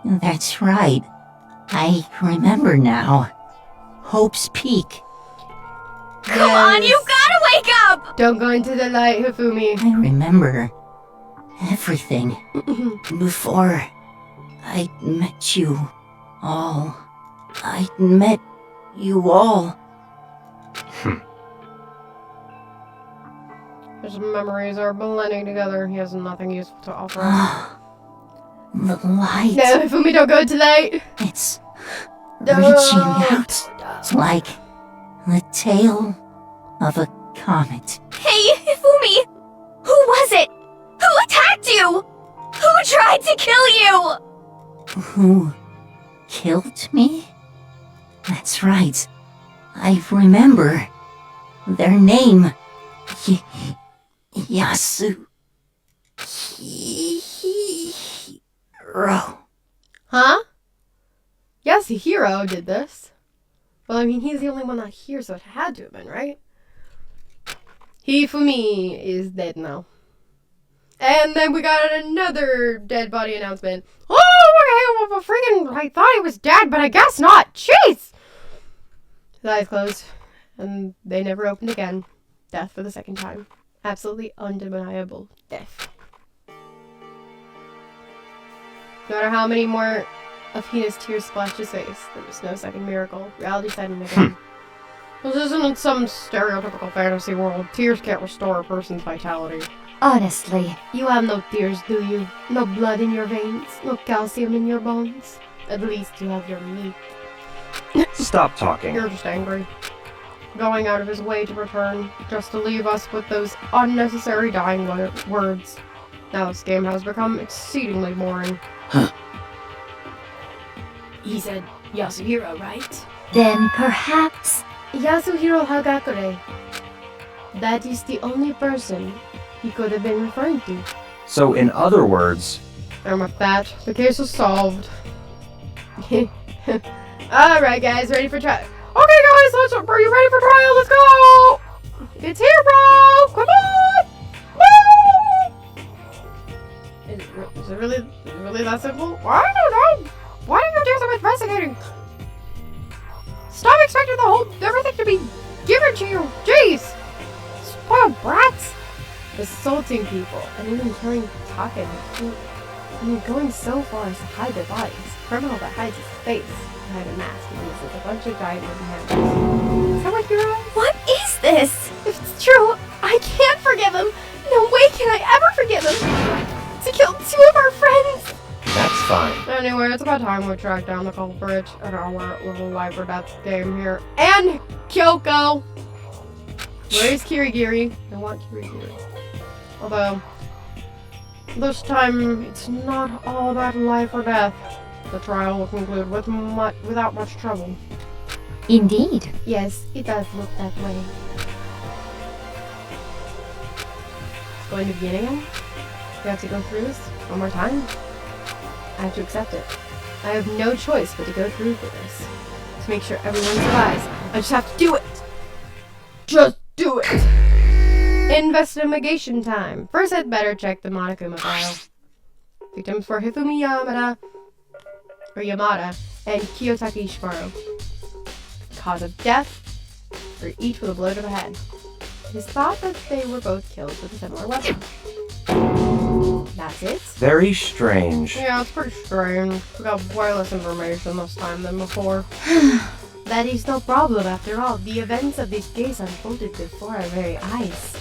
That's right. I remember now. Hope's Peak. Come on, you gotta wake up! Don't go into the light, Hifumi. I remember everything before I met you all. I met you all. His memories are blending together. He has nothing useful to offer us. The light. No, Hifumi, don't go into light. It's reaching out. It's like the tail of a comet. Hey, Hifumi! Who was it? Who attacked you? Who tried to kill you? Who killed me? That's right. I remember their name. Yasuhiro. Huh? Yasuhiro did this. Well, I mean, he's the only one not here, so it had to have been, right? Hifumi is dead now. And then we got another dead body announcement. Oh, my freaking, I thought he was dead, but I guess not. Jeez! His eyes closed, and they never opened again. Death for the second time. Absolutely undeniable death. No matter how many more of Hina's tears splashed his face, there was no second miracle. Reality set in again. This isn't some stereotypical fantasy world. Tears can't restore a person's vitality. Honestly, You have no tears, do you? No blood in your veins? No calcium in your bones? At least you have your meat. Stop talking. You're just angry. Going out of his way to return, just to leave us with those unnecessary dying words. Now this game has become exceedingly boring. he said Yasuhiro, right? Then perhaps... Yasuhiro Hagakure. That is the only person he could have been referring to. So, in other words, And with that, the case is solved. Alright guys, ready for trial? Okay guys, are you ready for trial? Let's go! It's here, bro! Come on! Woo! Is it really that simple? I don't know! Why do you do some investigating? Stop expecting the whole know, everything to be given to you. Jeez! Spoiled brats! Assaulting people, and even killing Taka and going so far as to hide their bodies. Criminal that hides his face behind a mask and uses a bunch of giant wooden handles. Is that what you're on? What is this? If it's true, I can't forgive him. No way can I ever forgive him. To kill 2 of our friends. That's fine. Anyway, it's about time we track down the culprit at our little life or death game here. And Kyoko! Where's Kirigiri? I want Kirigiri. Although, this time it's not all about life or death. The trial will conclude without much trouble. Indeed. Yes, it does look that way. It's going to begin again? We have to go through this one more time? I have to accept it. I have no choice but to go through with this. To make sure everyone survives. I just have to do it! Just do it! Investigation time. First, I'd better check the Monokuma file. Victims for Hifumi Yamada and Kiyotaki Shimaro. Cause of death for each with a blow to the head. It is thought that they were both killed with a similar weapon. That's it? Very strange. Yeah, it's pretty strange. We got way less information this time than before. That is no problem after all. The events of this case unfolded before our very eyes.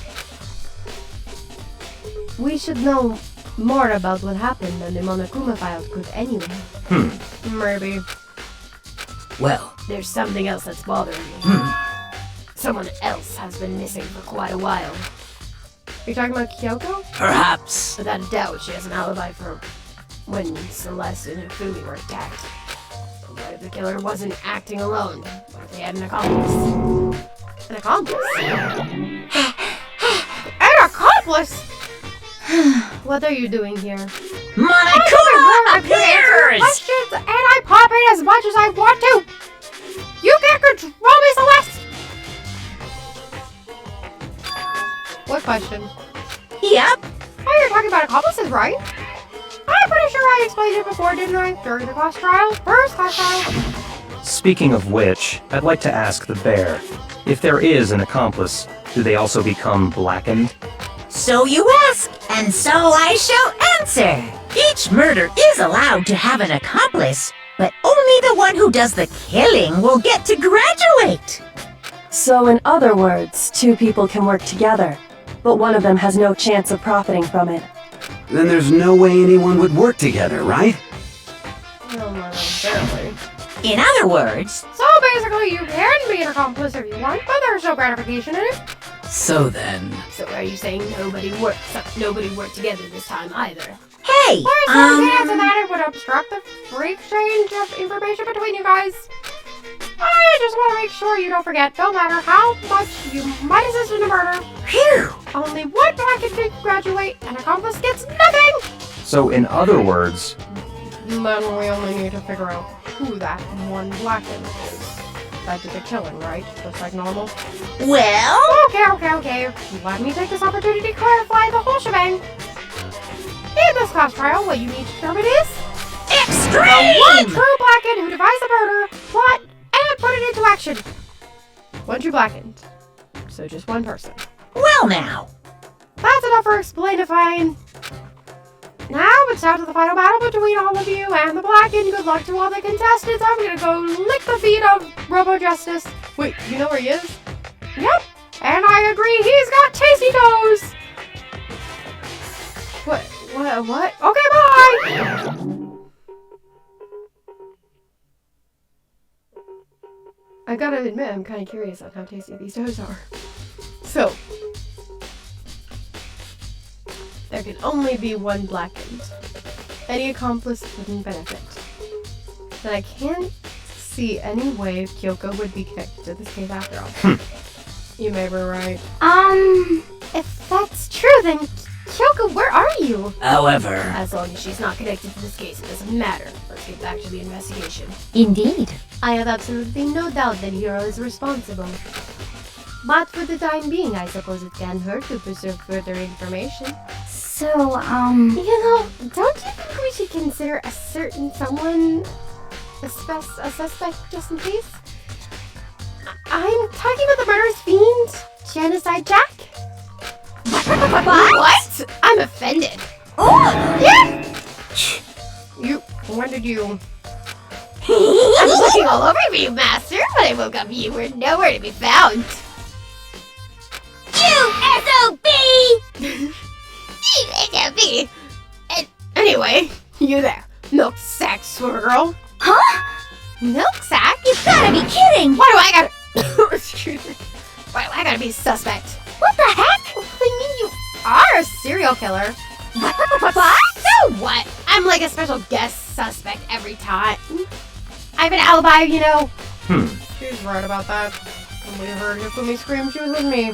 We should know more about what happened than the Monokuma file could anyway. Maybe. Well, there's something else that's bothering me. Someone else has been missing for quite a while. Are you talking about Kyoko? Perhaps. Without a doubt, she has an alibi for when Celeste and Hifumi were attacked. But what if the killer wasn't acting alone? What if they had an accomplice? An accomplice? An accomplice? What are you doing here? Monokuma appears! Questions, and I pop in as much as I want to! You can't control me, Celeste! What question? Yep. Oh, you're talking about accomplices, right? I'm pretty sure I explained it before, didn't I? During the class trial? First class trial? Speaking of which, I'd like to ask the bear, if there is an accomplice, do they also become blackened? So you ask, and so I shall answer. Each murder is allowed to have an accomplice, but only the one who does the killing will get to graduate. So in other words, 2 people can work together, but one of them has no chance of profiting from it. Then there's no way anyone would work together, right? No, barely. In other words, So basically, you can be an accomplice if you want, but there's no gratification in it. So then... So are you saying nobody worked together this time either? hey, There's no chance of that it would obstruct the free exchange of information between you guys. I just want to make sure you don't forget, no matter how much you might assist in a murder, Phew. only one blackened can graduate, an accomplice gets nothing! So in other words, Then we only need to figure out who that one blackened is. That did the killing, right? Just like normal? Well, Okay. Let me take this opportunity to clarify the whole shebang. In this class trial, what you need to determine is the one extreme! true blackened who devised the murder, plot, and put it into action. One true blackened. So just one person. Well now, That's enough for explainifying. Now it's down to the final battle between all of you and the blackened. Good luck to all the contestants. I'm gonna go lick the feet of Robo Justice. Wait, you know where he is? Yep. And I agree, he's got tasty toes. What? Okay, bye! I gotta admit, I'm kind of curious on how tasty these toes are. So, there can only be one blackened. Any accomplice wouldn't benefit. Then I can't see any way Kyoko would be connected to this case after all. You may be right. If that's true, then Kyoko, where are you? However... As long as she's not connected to this case, it doesn't matter. Let's get back to the investigation. Indeed. I have absolutely no doubt that Hiro is responsible. But for the time being, I suppose it can't hurt to preserve further information. So, You know, don't you think we should consider a certain someone a suspect just in case? talking about the murderous fiend? Genocide Jack? What? I'm offended. Oh! Yeah! When did you... I'm looking all over for you, Master. When I woke up, you were nowhere to be found. You SOB! You SOB! Anyway, you there. Milk sack swimmer girl. Huh? Milk sack? You gotta be kidding! Why do I gotta... Excuse me. Why do I gotta be suspect? What the heck? I mean, you are a serial killer. What? So what? I'm like a special guest suspect every time. I have an alibi, you know. She's right about that. When we heard Hifumi scream, she was with me.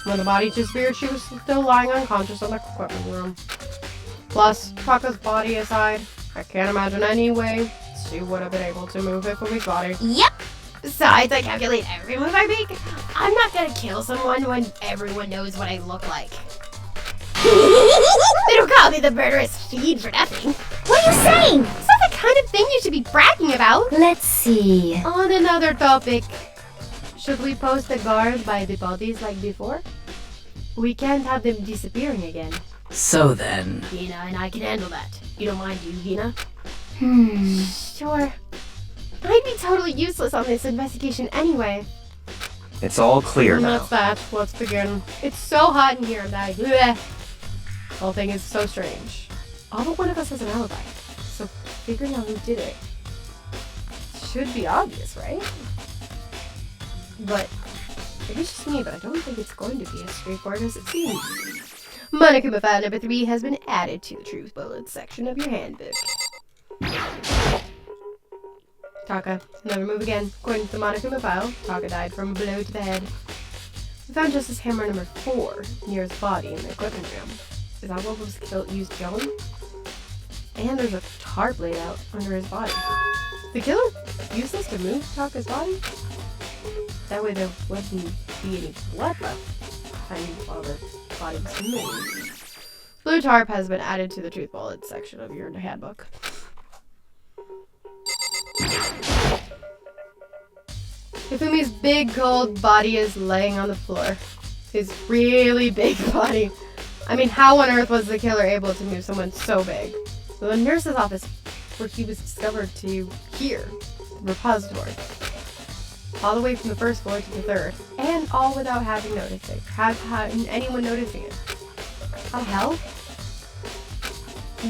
When the body disappeared, she was still lying unconscious in the equipment room. Plus, Taka's body aside, I can't imagine any way she would have been able to move Hifumi's body. Yep. Besides, I calculate every move I make. I'm not gonna kill someone when everyone knows what I look like. They don't call me the murderous fiend for nothing. What are you saying? It's not the kind of thing you should be bragging about. Let's see. On another topic, should we post the guard by the bodies like before? We can't have them disappearing again. So then... Hina and I can handle that. You don't mind, do you, Hina? Sure. I'd be totally useless on this investigation anyway. It's all clear And now. that's that. Let's begin. It's so hot in here, and bleh. The whole thing is so strange. All but one of us has an alibi, so figuring out who did it should be obvious, right? But maybe it's just me, but I don't think it's going to be as straightforward as it seems. Monokuma file number 3 has been added to the truth bullet section of your handbook. Taka, never move again. According to the Monokuma file, Taka died from a blow to the head. We found Justice Hammer number 4 near his body in the equipment room. Is that what was used killing? And there's a tarp laid out under his body. The killer used this to move Taka's body? That way there wouldn't be any blood left while the body was moving. Blue tarp has been added to the truth bullet section of your handbook. Hifumi's big cold body is laying on the floor. His really big body. I mean, how on earth was the killer able to move someone so big? So the nurse's office, where he was discovered to here, the repository. All the way from the first floor to the third, and all without having anyone noticing it. How the hell?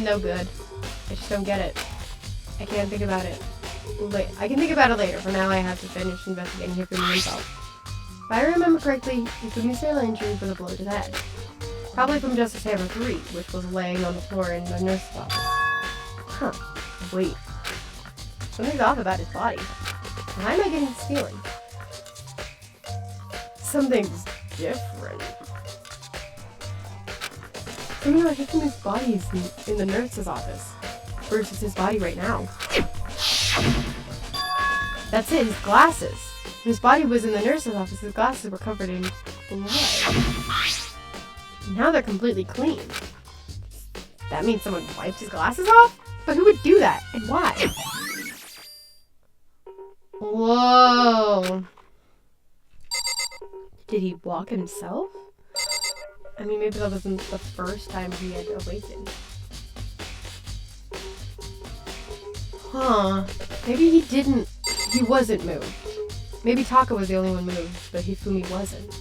No good. I just don't get it. I can't think about it. I can think about it later. For now, I have to finish investigating Hifumi himself. If I remember correctly, Hifumi's fatal injury was a blow to the head. Probably from Justice Hammer 3, which was laying on the floor in the nurse's office. Huh. Wait. Something's off about his body. Why am I getting this feeling? Something's different. Something about Hifumi's body is in the nurse's office versus his body right now. That's it, his glasses. When his body was in the nurse's office, his glasses were covered in blood. Now they're completely clean. That means someone wiped his glasses off? But who would do that? And why? Whoa. Did he walk himself? I mean, maybe that wasn't the first time he had awakened. Huh. Maybe he wasn't moved. Maybe Taka was the only one moved, but Hifumi wasn't.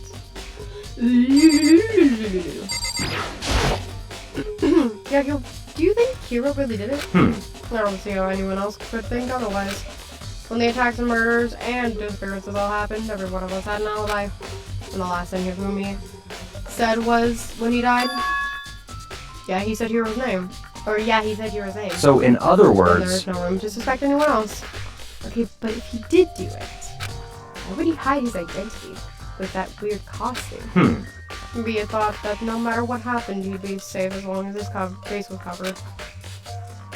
Yeah, do you think Hiro really did it? I don't see how anyone else could think otherwise. When the attacks and murders and disappearances all happened, every one of us had an alibi. And the last thing Hifumi said was, when he died, yeah, he said Hiro's name. Or yeah, he said Hiro's name. So in other And words... there is no room to suspect anyone else. Okay, but if he did do it, why would he hide his identity with that weird costume? Maybe he thought that no matter what happened, he'd be safe as long as his face was covered.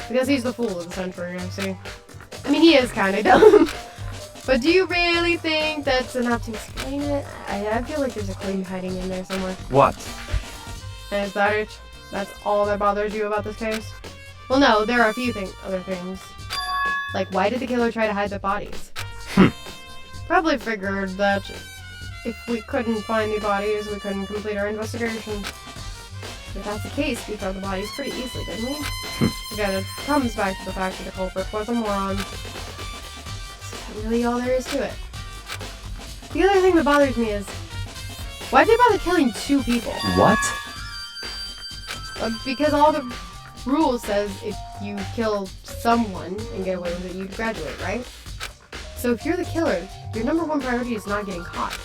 Because he's the fool of the century, I see. I mean, he is kind of dumb. But do you really think that's enough to explain it? I feel like there's a clue hiding in there somewhere. What? And is that it? That's all that bothers you about this case? Well, no, there are a few other things. Like, why did the killer try to hide the bodies? Probably figured that if we couldn't find the bodies, we couldn't complete our investigation. If that's the case, we found the bodies pretty easily, didn't we? Again, it comes back to the fact that the culprit was a moron. That's really all there is to it. The other thing that bothers me is, why'd they bother killing 2 people? What? Because all the rules says if you kill someone and get away with it, you graduate, right? So if you're the killer, your number 1 priority is not getting caught.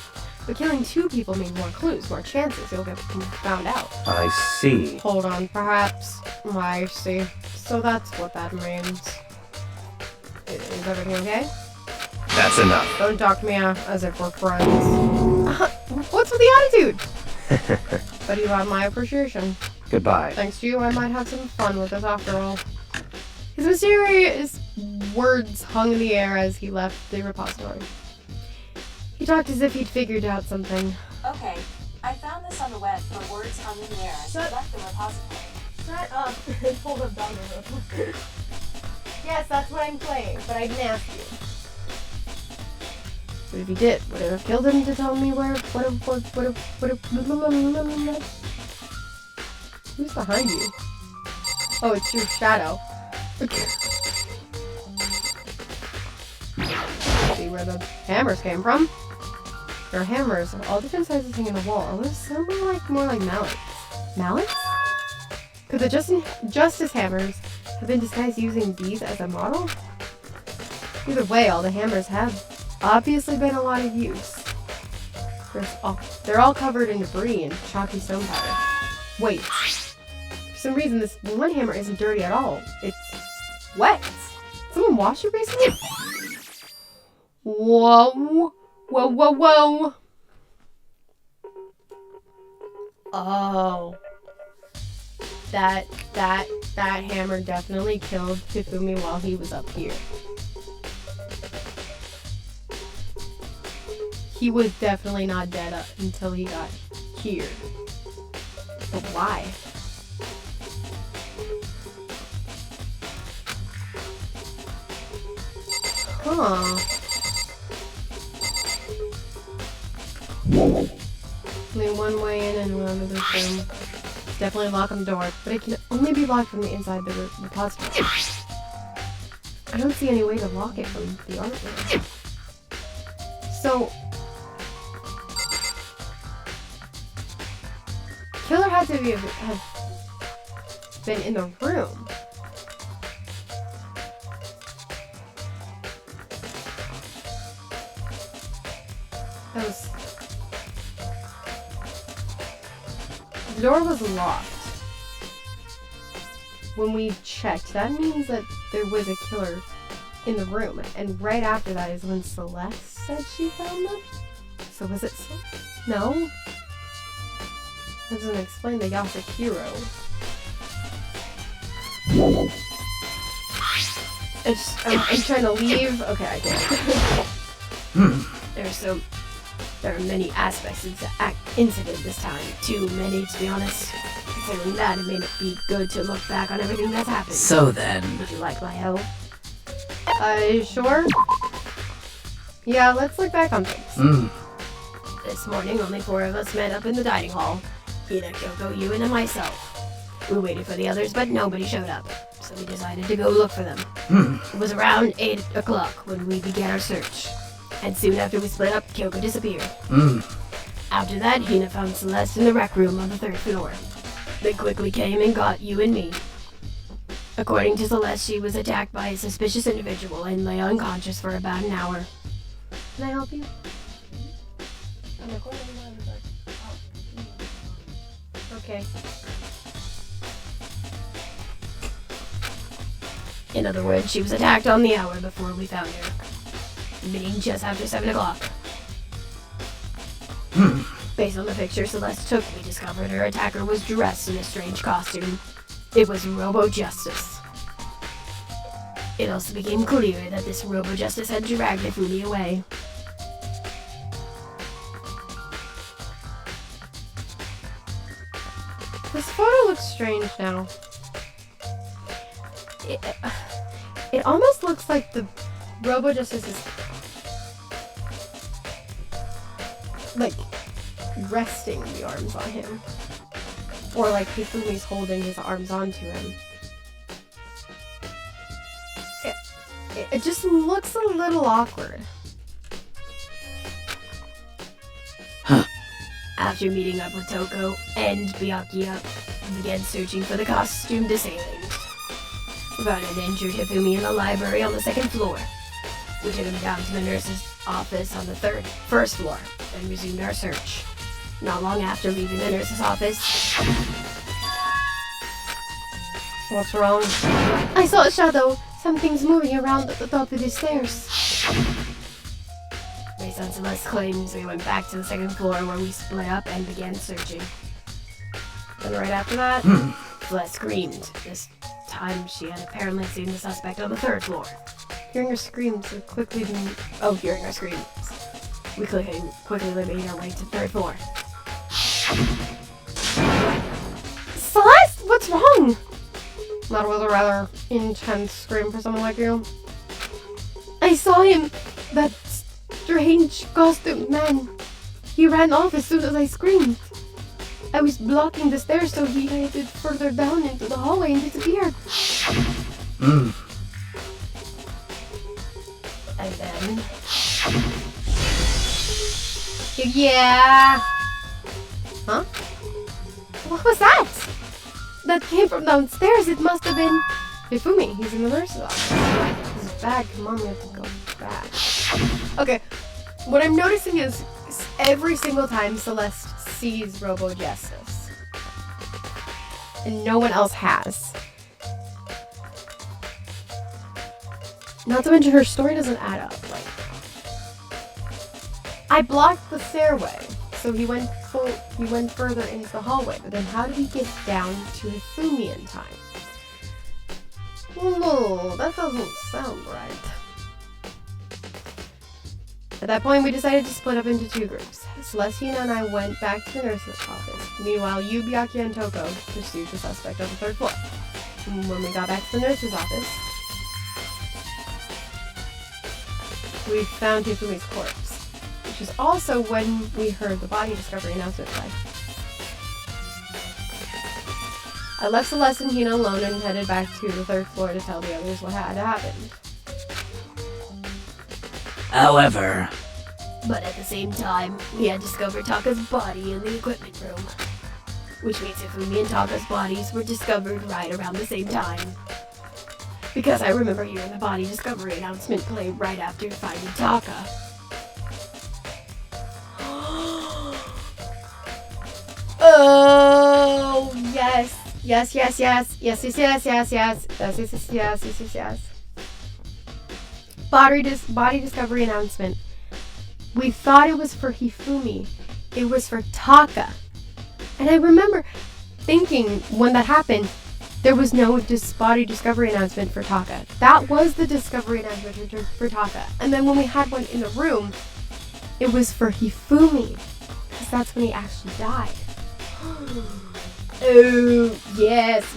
But killing 2 people means more clues, more chances you'll get found out. I see. Hold on, perhaps. I see. So that's what that means. Is everything okay? That's enough. Don't talk to me as if we're friends. What's with the attitude? But you have my appreciation. Goodbye. Thanks to you, I might have some fun with this after all. His mysterious words hung in the air as he left the repository. He talked as if he'd figured out something. Okay, I found this on the web for words hung in the air as I left the repository. Shut up. Hold up, Danganronpa. Yes, that's what I'm playing, but I didn't ask you. But if he did, would it have killed him to tell me where? Who's behind you? Oh, it's your shadow. See where the hammers came from? There are hammers of all different sizes hanging on the wall. Although some are more like mallets. Mallets? Could the justice hammers have been disguised using these as a model? Either way, all the hammers have obviously been a lot of use. They're all covered in debris and chalky stone powder. Wait. For some reason, this one hammer isn't dirty at all. It's wet. Someone washed it recently? Whoa. Whoa, whoa, whoa. Oh. That hammer definitely killed Hifumi while he was up here. He was definitely not dead up until he got here. But why? Huh. Only one way in and one out of this room. Definitely lock on the door, but it can only be locked from the inside the repository. I don't see any way to lock it from the art room. So, killer had to have been in the room. That was... The door was locked. When we checked, that means that there was a killer in the room. And right after that is when Celeste said she found them? So was it No? That doesn't explain the Yasukiro. I'm trying to leave. Okay, I can't. There are many aspects of the incident this time. Too many, to be honest. Considering that, it may not be good to look back on everything that's happened. So then... Would you like my help? Sure? Yeah, let's look back on things. This morning, only 4 of us met up in the dining hall. Hina, Kyoko, you, and myself. We waited for the others, but nobody showed up. So we decided to go look for them. It was around 8 o'clock when we began our search. And soon after we split up, Kyoko disappeared. After that, Hina found Celeste in the rec room on the 3rd floor. They quickly came and got you and me. According to Celeste, she was attacked by a suspicious individual and lay unconscious for about an hour. Can I help you? Okay. In other words, she was attacked on the hour before we found her. Meaning just after 7 o'clock. Based on the picture Celeste took, we discovered her attacker was dressed in a strange costume. It was Robo Justice. It also became clear that this Robo Justice had dragged Hifumi away. This photo looks strange now. It almost looks like the Robo Justice is like, resting the arms on him. Or like Hifumi's holding his arms onto him. It just looks a little awkward. After meeting up with Toko and Byakuya, began searching for the costumed assailant. We found an injured Hifumi in the library on the 2nd floor. We took him down to the nurse's office on the first floor, and resumed our search. Not long after leaving the nurse's office... What's wrong? I saw a shadow. Something's moving around at the top of the stairs. Based on Celeste's claims, we went back to the 2nd floor where we split up and began searching. And right after that, Celeste screamed. This time she had apparently seen the suspect on the 3rd floor. hearing her screams, we quickly hearing her screams. We quickly made our way to 3rd floor. Celeste, what's wrong? That was a rather intense scream for someone like you. I saw him. That strange costumed man. He ran off as soon as I screamed. I was blocking the stairs, so he headed further down into the hallway and disappeared. And then... Yeah. Huh? What was that? That came from downstairs. It must have been... Hifumi, he's in the nurse's office. His bag, come on, we have to go back. Okay, what I'm noticing is every single time Celeste sees Robo Justice, and no one else has. Not to mention her story doesn't add up. Like, I blocked the stairway, so he went further into the hallway. But then, how did he get down to Hifumi in time? No, that doesn't sound right. At that point, we decided to split up into 2 groups. Celestina and I went back to the nurse's office. Meanwhile, you, Byakuya, and Toko pursued the suspect on the 3rd floor. And when we got back to the nurse's office, we found Hifumi's corpse, which is also when we heard the body discovery announcement play. I left Celeste and Hina alone and headed back to the 3rd floor to tell the others what had happened. However... But at the same time, we had discovered Taka's body in the equipment room. Which means Hifumi and Taka's bodies were discovered right around the same time. Because I remember hearing the body discovery announcement play right after finding Taka. Oh, yes. Yes. Body discovery announcement. We thought it was for Hifumi. It was for Taka. And I remember thinking when that happened, there was no body discovery announcement for Taka. That was the discovery announcement for Taka. And then when we had one in the room, it was for Hifumi. Because that's when he actually died. Oh, yes.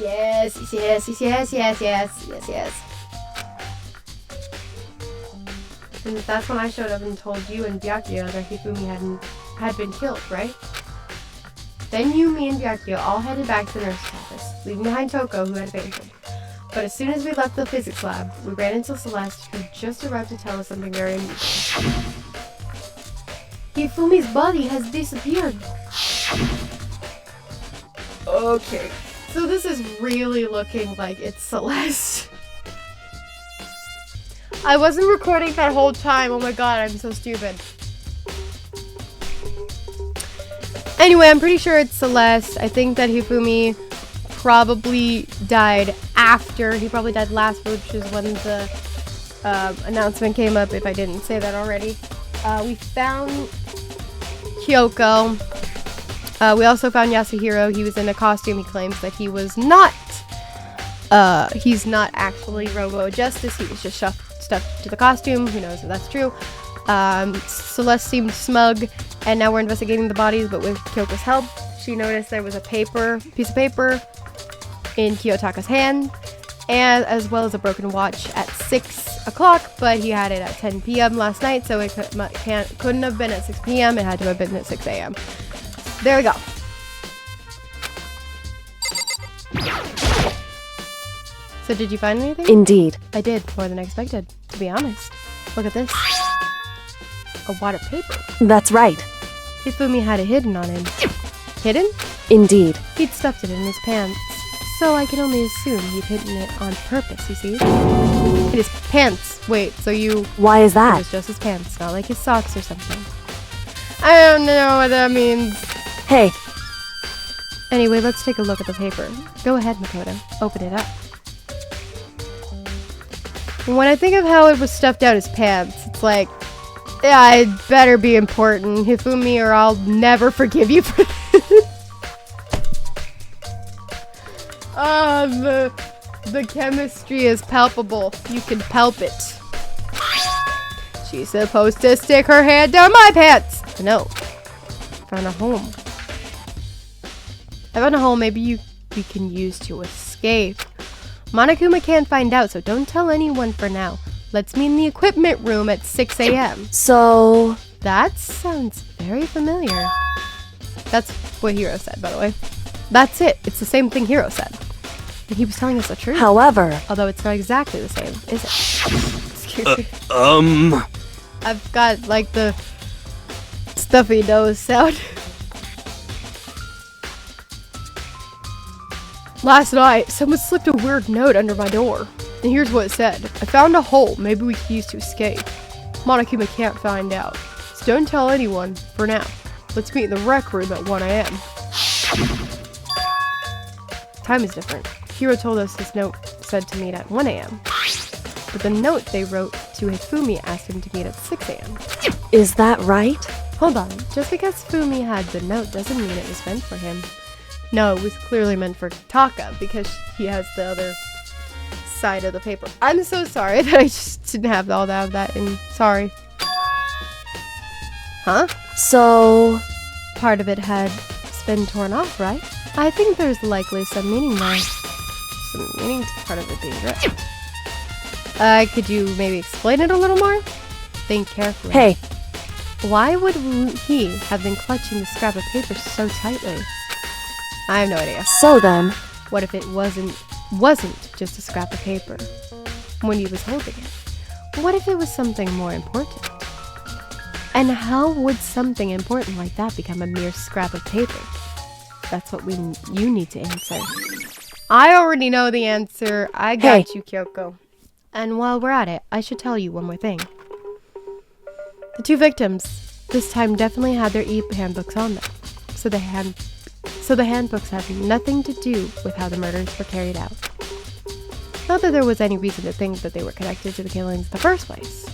And that's when I showed up and told you and Byakuya that Hifumi had been killed, right? Then you, me, and Byakuya all headed back to the nurse's office, leaving behind Toko, who had fainted. But as soon as we left the physics lab, we ran into Celeste, who just arrived to tell us something very unusual. Hifumi's body has disappeared. Okay, so this is really looking like it's Celeste. I wasn't recording that whole time. Oh my god, I'm so stupid. Anyway, I'm pretty sure it's Celeste. I think that Hifumi probably died after. He probably died last, which is when the announcement came up, if I didn't say that already. We found Kyoko. We also found Yasuhiro. He was in a costume. He claims that he was not. He's not actually Robo Justice. He was just stuffed to the costume. Who knows if that's true. Celeste seemed smug, and now we're investigating the bodies, but with Kyoko's help, she noticed there was a piece of paper in Kiyotaka's hand, and as well as a broken watch at 6 o'clock, but he had it at 10 p.m. last night, so it couldn't have been at 6 p.m. It had to have been at 6 a.m. There we go. So did you find anything? Indeed. I did, more than I expected, to be honest. Look at this. A wad of paper. That's right. Hifumi had it hidden on him. Hidden? Indeed. He'd stuffed it in his pants, so I can only assume he'd hidden it on purpose, you see? In his pants. Wait, so you... Why is It that? was just his pants, not like his socks or something. I don't know what that means. Hey, Anyway, let's take a look at the paper. Go ahead, Makoto. Open it up. When I think of how it was stuffed out his pants, it's like, yeah, it better be important, Hifumi, or I'll never forgive you for this. The chemistry is palpable. You can palp it. She's supposed to stick her hand down my pants. No. Found a home. I found a hole maybe we can use to escape. Monokuma can't find out, so don't tell anyone for now. Let's meet in the equipment room at 6 a.m. so... That sounds very familiar. That's what Hiro said, by the way. That's it. It's the same thing Hiro said. And he was telling us the truth. However... Although it's not exactly the same, is it? Excuse me. I've got, like, the stuffy nose sound. Last night, someone slipped a weird note under my door. And here's what it said. I found a hole maybe we could use to escape. Monokuma can't find out. So don't tell anyone for now. Let's meet in the rec room at 1 a.m. Time is different. Hiro told us his note said to meet at 1 a.m. But the note they wrote to Hifumi asked him to meet at 6 a.m. Is that right? Hold on. Just because Hifumi had the note doesn't mean it was meant for him. No, it was clearly meant for Taka because he has the other side of the paper. I'm so sorry that I just didn't have all that in. Sorry. Huh? So... Part of it had been torn off, right? I think there's likely some meaning there. Some meaning to part of it being ripped. Could you maybe explain it a little more? Think carefully. Hey. Why would he have been clutching the scrap of paper so tightly? I have no idea. So then... What if it wasn't just a scrap of paper when he was holding it? What if it was something more important? And how would something important like that become a mere scrap of paper? That's what you need to answer. I already know the answer. I got you, Kyoko. And while we're at it, I should tell you one more thing. The two victims this time definitely had their e-handbooks on them. So the handbooks have nothing to do with how the murders were carried out. Not that there was any reason to think that they were connected to the killings in the first place.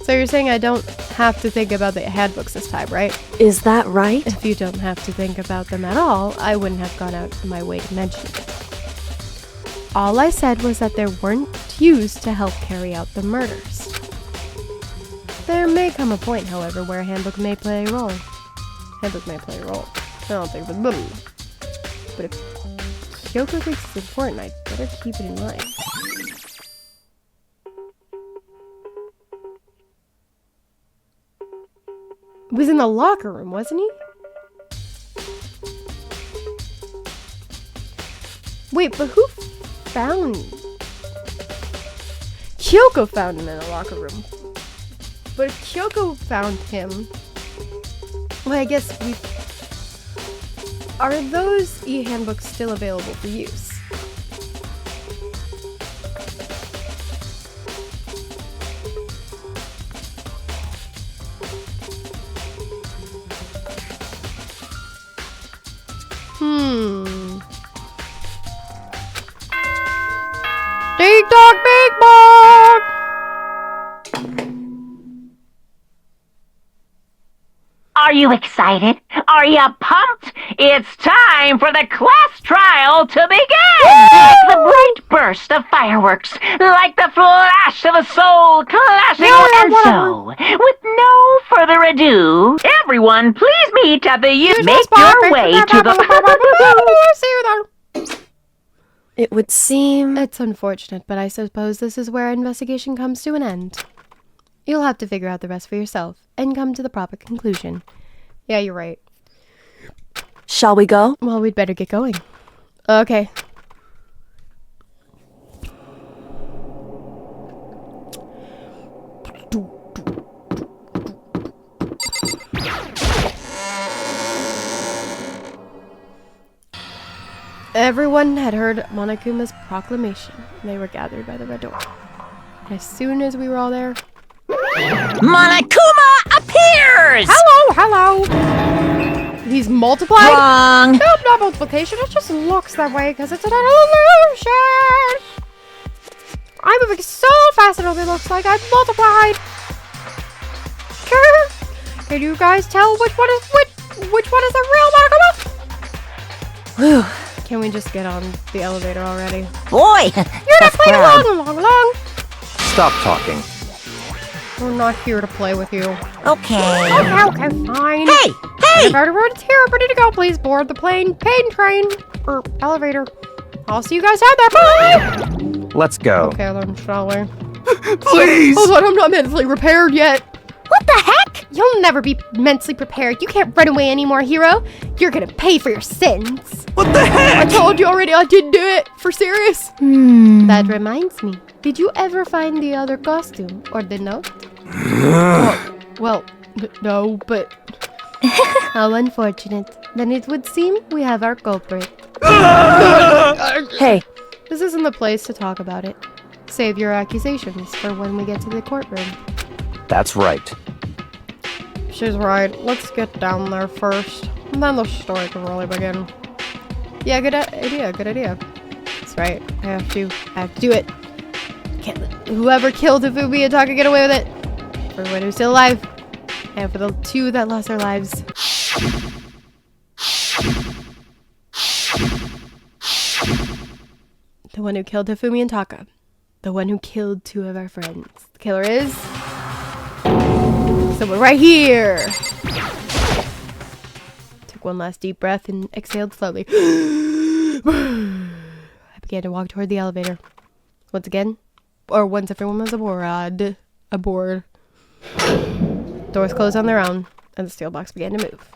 So you're saying I don't have to think about the handbooks this time, right? Is that right? If you don't have to think about them at all, I wouldn't have gone out of my way to mention it. All I said was that they weren't used to help carry out the murders. There may come a point, however, where a handbook may play a role. Handbook may play a role. I don't think it would. But if Kyoko thinks it's important, I'd better keep it in mind. He was in the locker room, wasn't he? Wait, but who found... Kyoko found him in the locker room. But if Kyoko found him... Well, I guess we... Are those e-handbooks still available for use? Ding dong, big bong! Are you excited? Are you pumped? It's time for the class trial to begin! Like the bright burst of fireworks, like the flash of a soul clashing and so, with no further ado, everyone please meet at the make your way to the... It would seem... It's unfortunate, but I suppose this is where our investigation comes to an end. You'll have to figure out the rest for yourself and come to the proper conclusion. Yeah, you're right. Shall we go? Well, we'd better get going. Okay. Everyone had heard Monokuma's proclamation. They were gathered by the red door. As soon as we were all there... Monokuma appears! Hello! He's multiplied? Wrong! Nope, not multiplication. It just looks that way because it's an illusion! I'm moving so fast it only looks like I'm multiplied! Can you guys tell which one is a real Monokuma? Whew. Can we just get on the elevator already? Boy! You're not playing along! Stop talking. We're not here to play with you. Okay. Okay, fine. Hey! If everyone's here, ready to go, please board the plane, train, or elevator. I'll see you guys out there. Bye! Let's go. Okay, then, shall we? Please! Hold on, I'm not mentally prepared yet. What the heck? You'll never be mentally prepared. You can't run away anymore, hero. You're gonna pay for your sins. What the I heck? told you already I didn't do it. For serious. That reminds me. Did you ever find the other costume or the note? Well, no, but... How unfortunate. Then it would seem we have our culprit. Hey, This isn't the place to talk about it. Save your accusations for when we get to the courtroom. That's right. She's right. Let's get down there first. And then the story can really begin. Yeah, good idea. That's right. I have to do it. Can't let whoever killed Hifumi and Taka get away with it. For everyone who's still alive. And for the two that lost their lives. The one who killed Hifumi and Taka. The one who killed two of our friends. The killer is... someone right here! Took one last deep breath and exhaled slowly. I began to walk toward the elevator. Once everyone was aboard. Doors closed on their own, and the steel box began to move.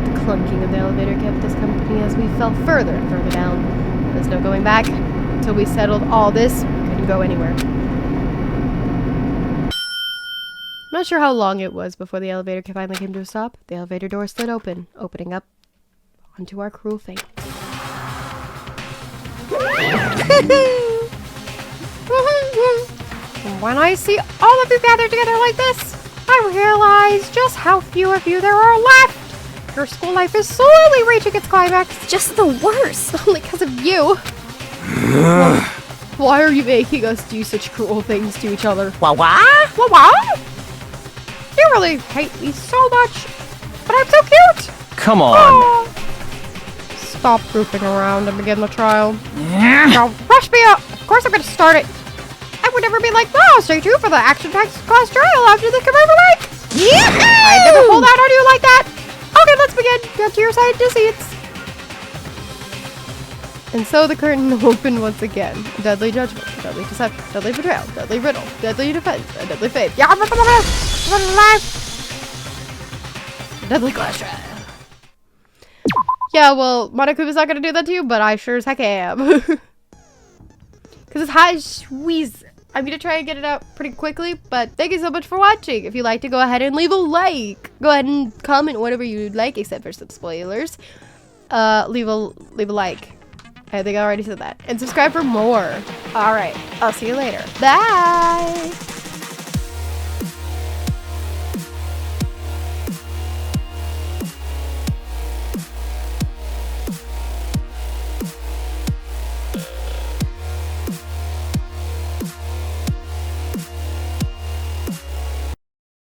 The clunking of the elevator kept us company as we fell further and further down. There's no going back. Until we settled all this, we couldn't go anywhere. I'm not sure how long it was before the elevator finally came to a stop. The elevator door stood open, opening up onto our cruel fate. When I see all of you gathered together like this, I realize just how few of you there are left. Your school life is slowly reaching its climax. Just the worst. Only because of you. Why are you making us do such cruel things to each other? What? What? You really hate me so much, but I'm so cute. Come on. Oh. Stop goofing around and begin the trial. Now rush me up. Of course I'm going to start it. I would never be like, oh, stay tuned for the action-packed class trial after the commercial break. I never pulled out on you like that. Okay, let's begin. Get to your side to seats. And so the curtain opened once again. Deadly judgment, deadly deception, deadly betrayal, deadly riddle, deadly defense, and deadly faith. Deadly class trial. Yeah, well, Monokuma's not gonna do that to you, but I sure as heck am. Because it's high squeeze. I'm gonna try and get it out pretty quickly, but thank you so much for watching. If you like to go ahead and leave a like. Go ahead and comment whatever you'd like, except for some spoilers. Leave a like. I think I already said that. And subscribe for more. Alright, I'll see you later. Bye!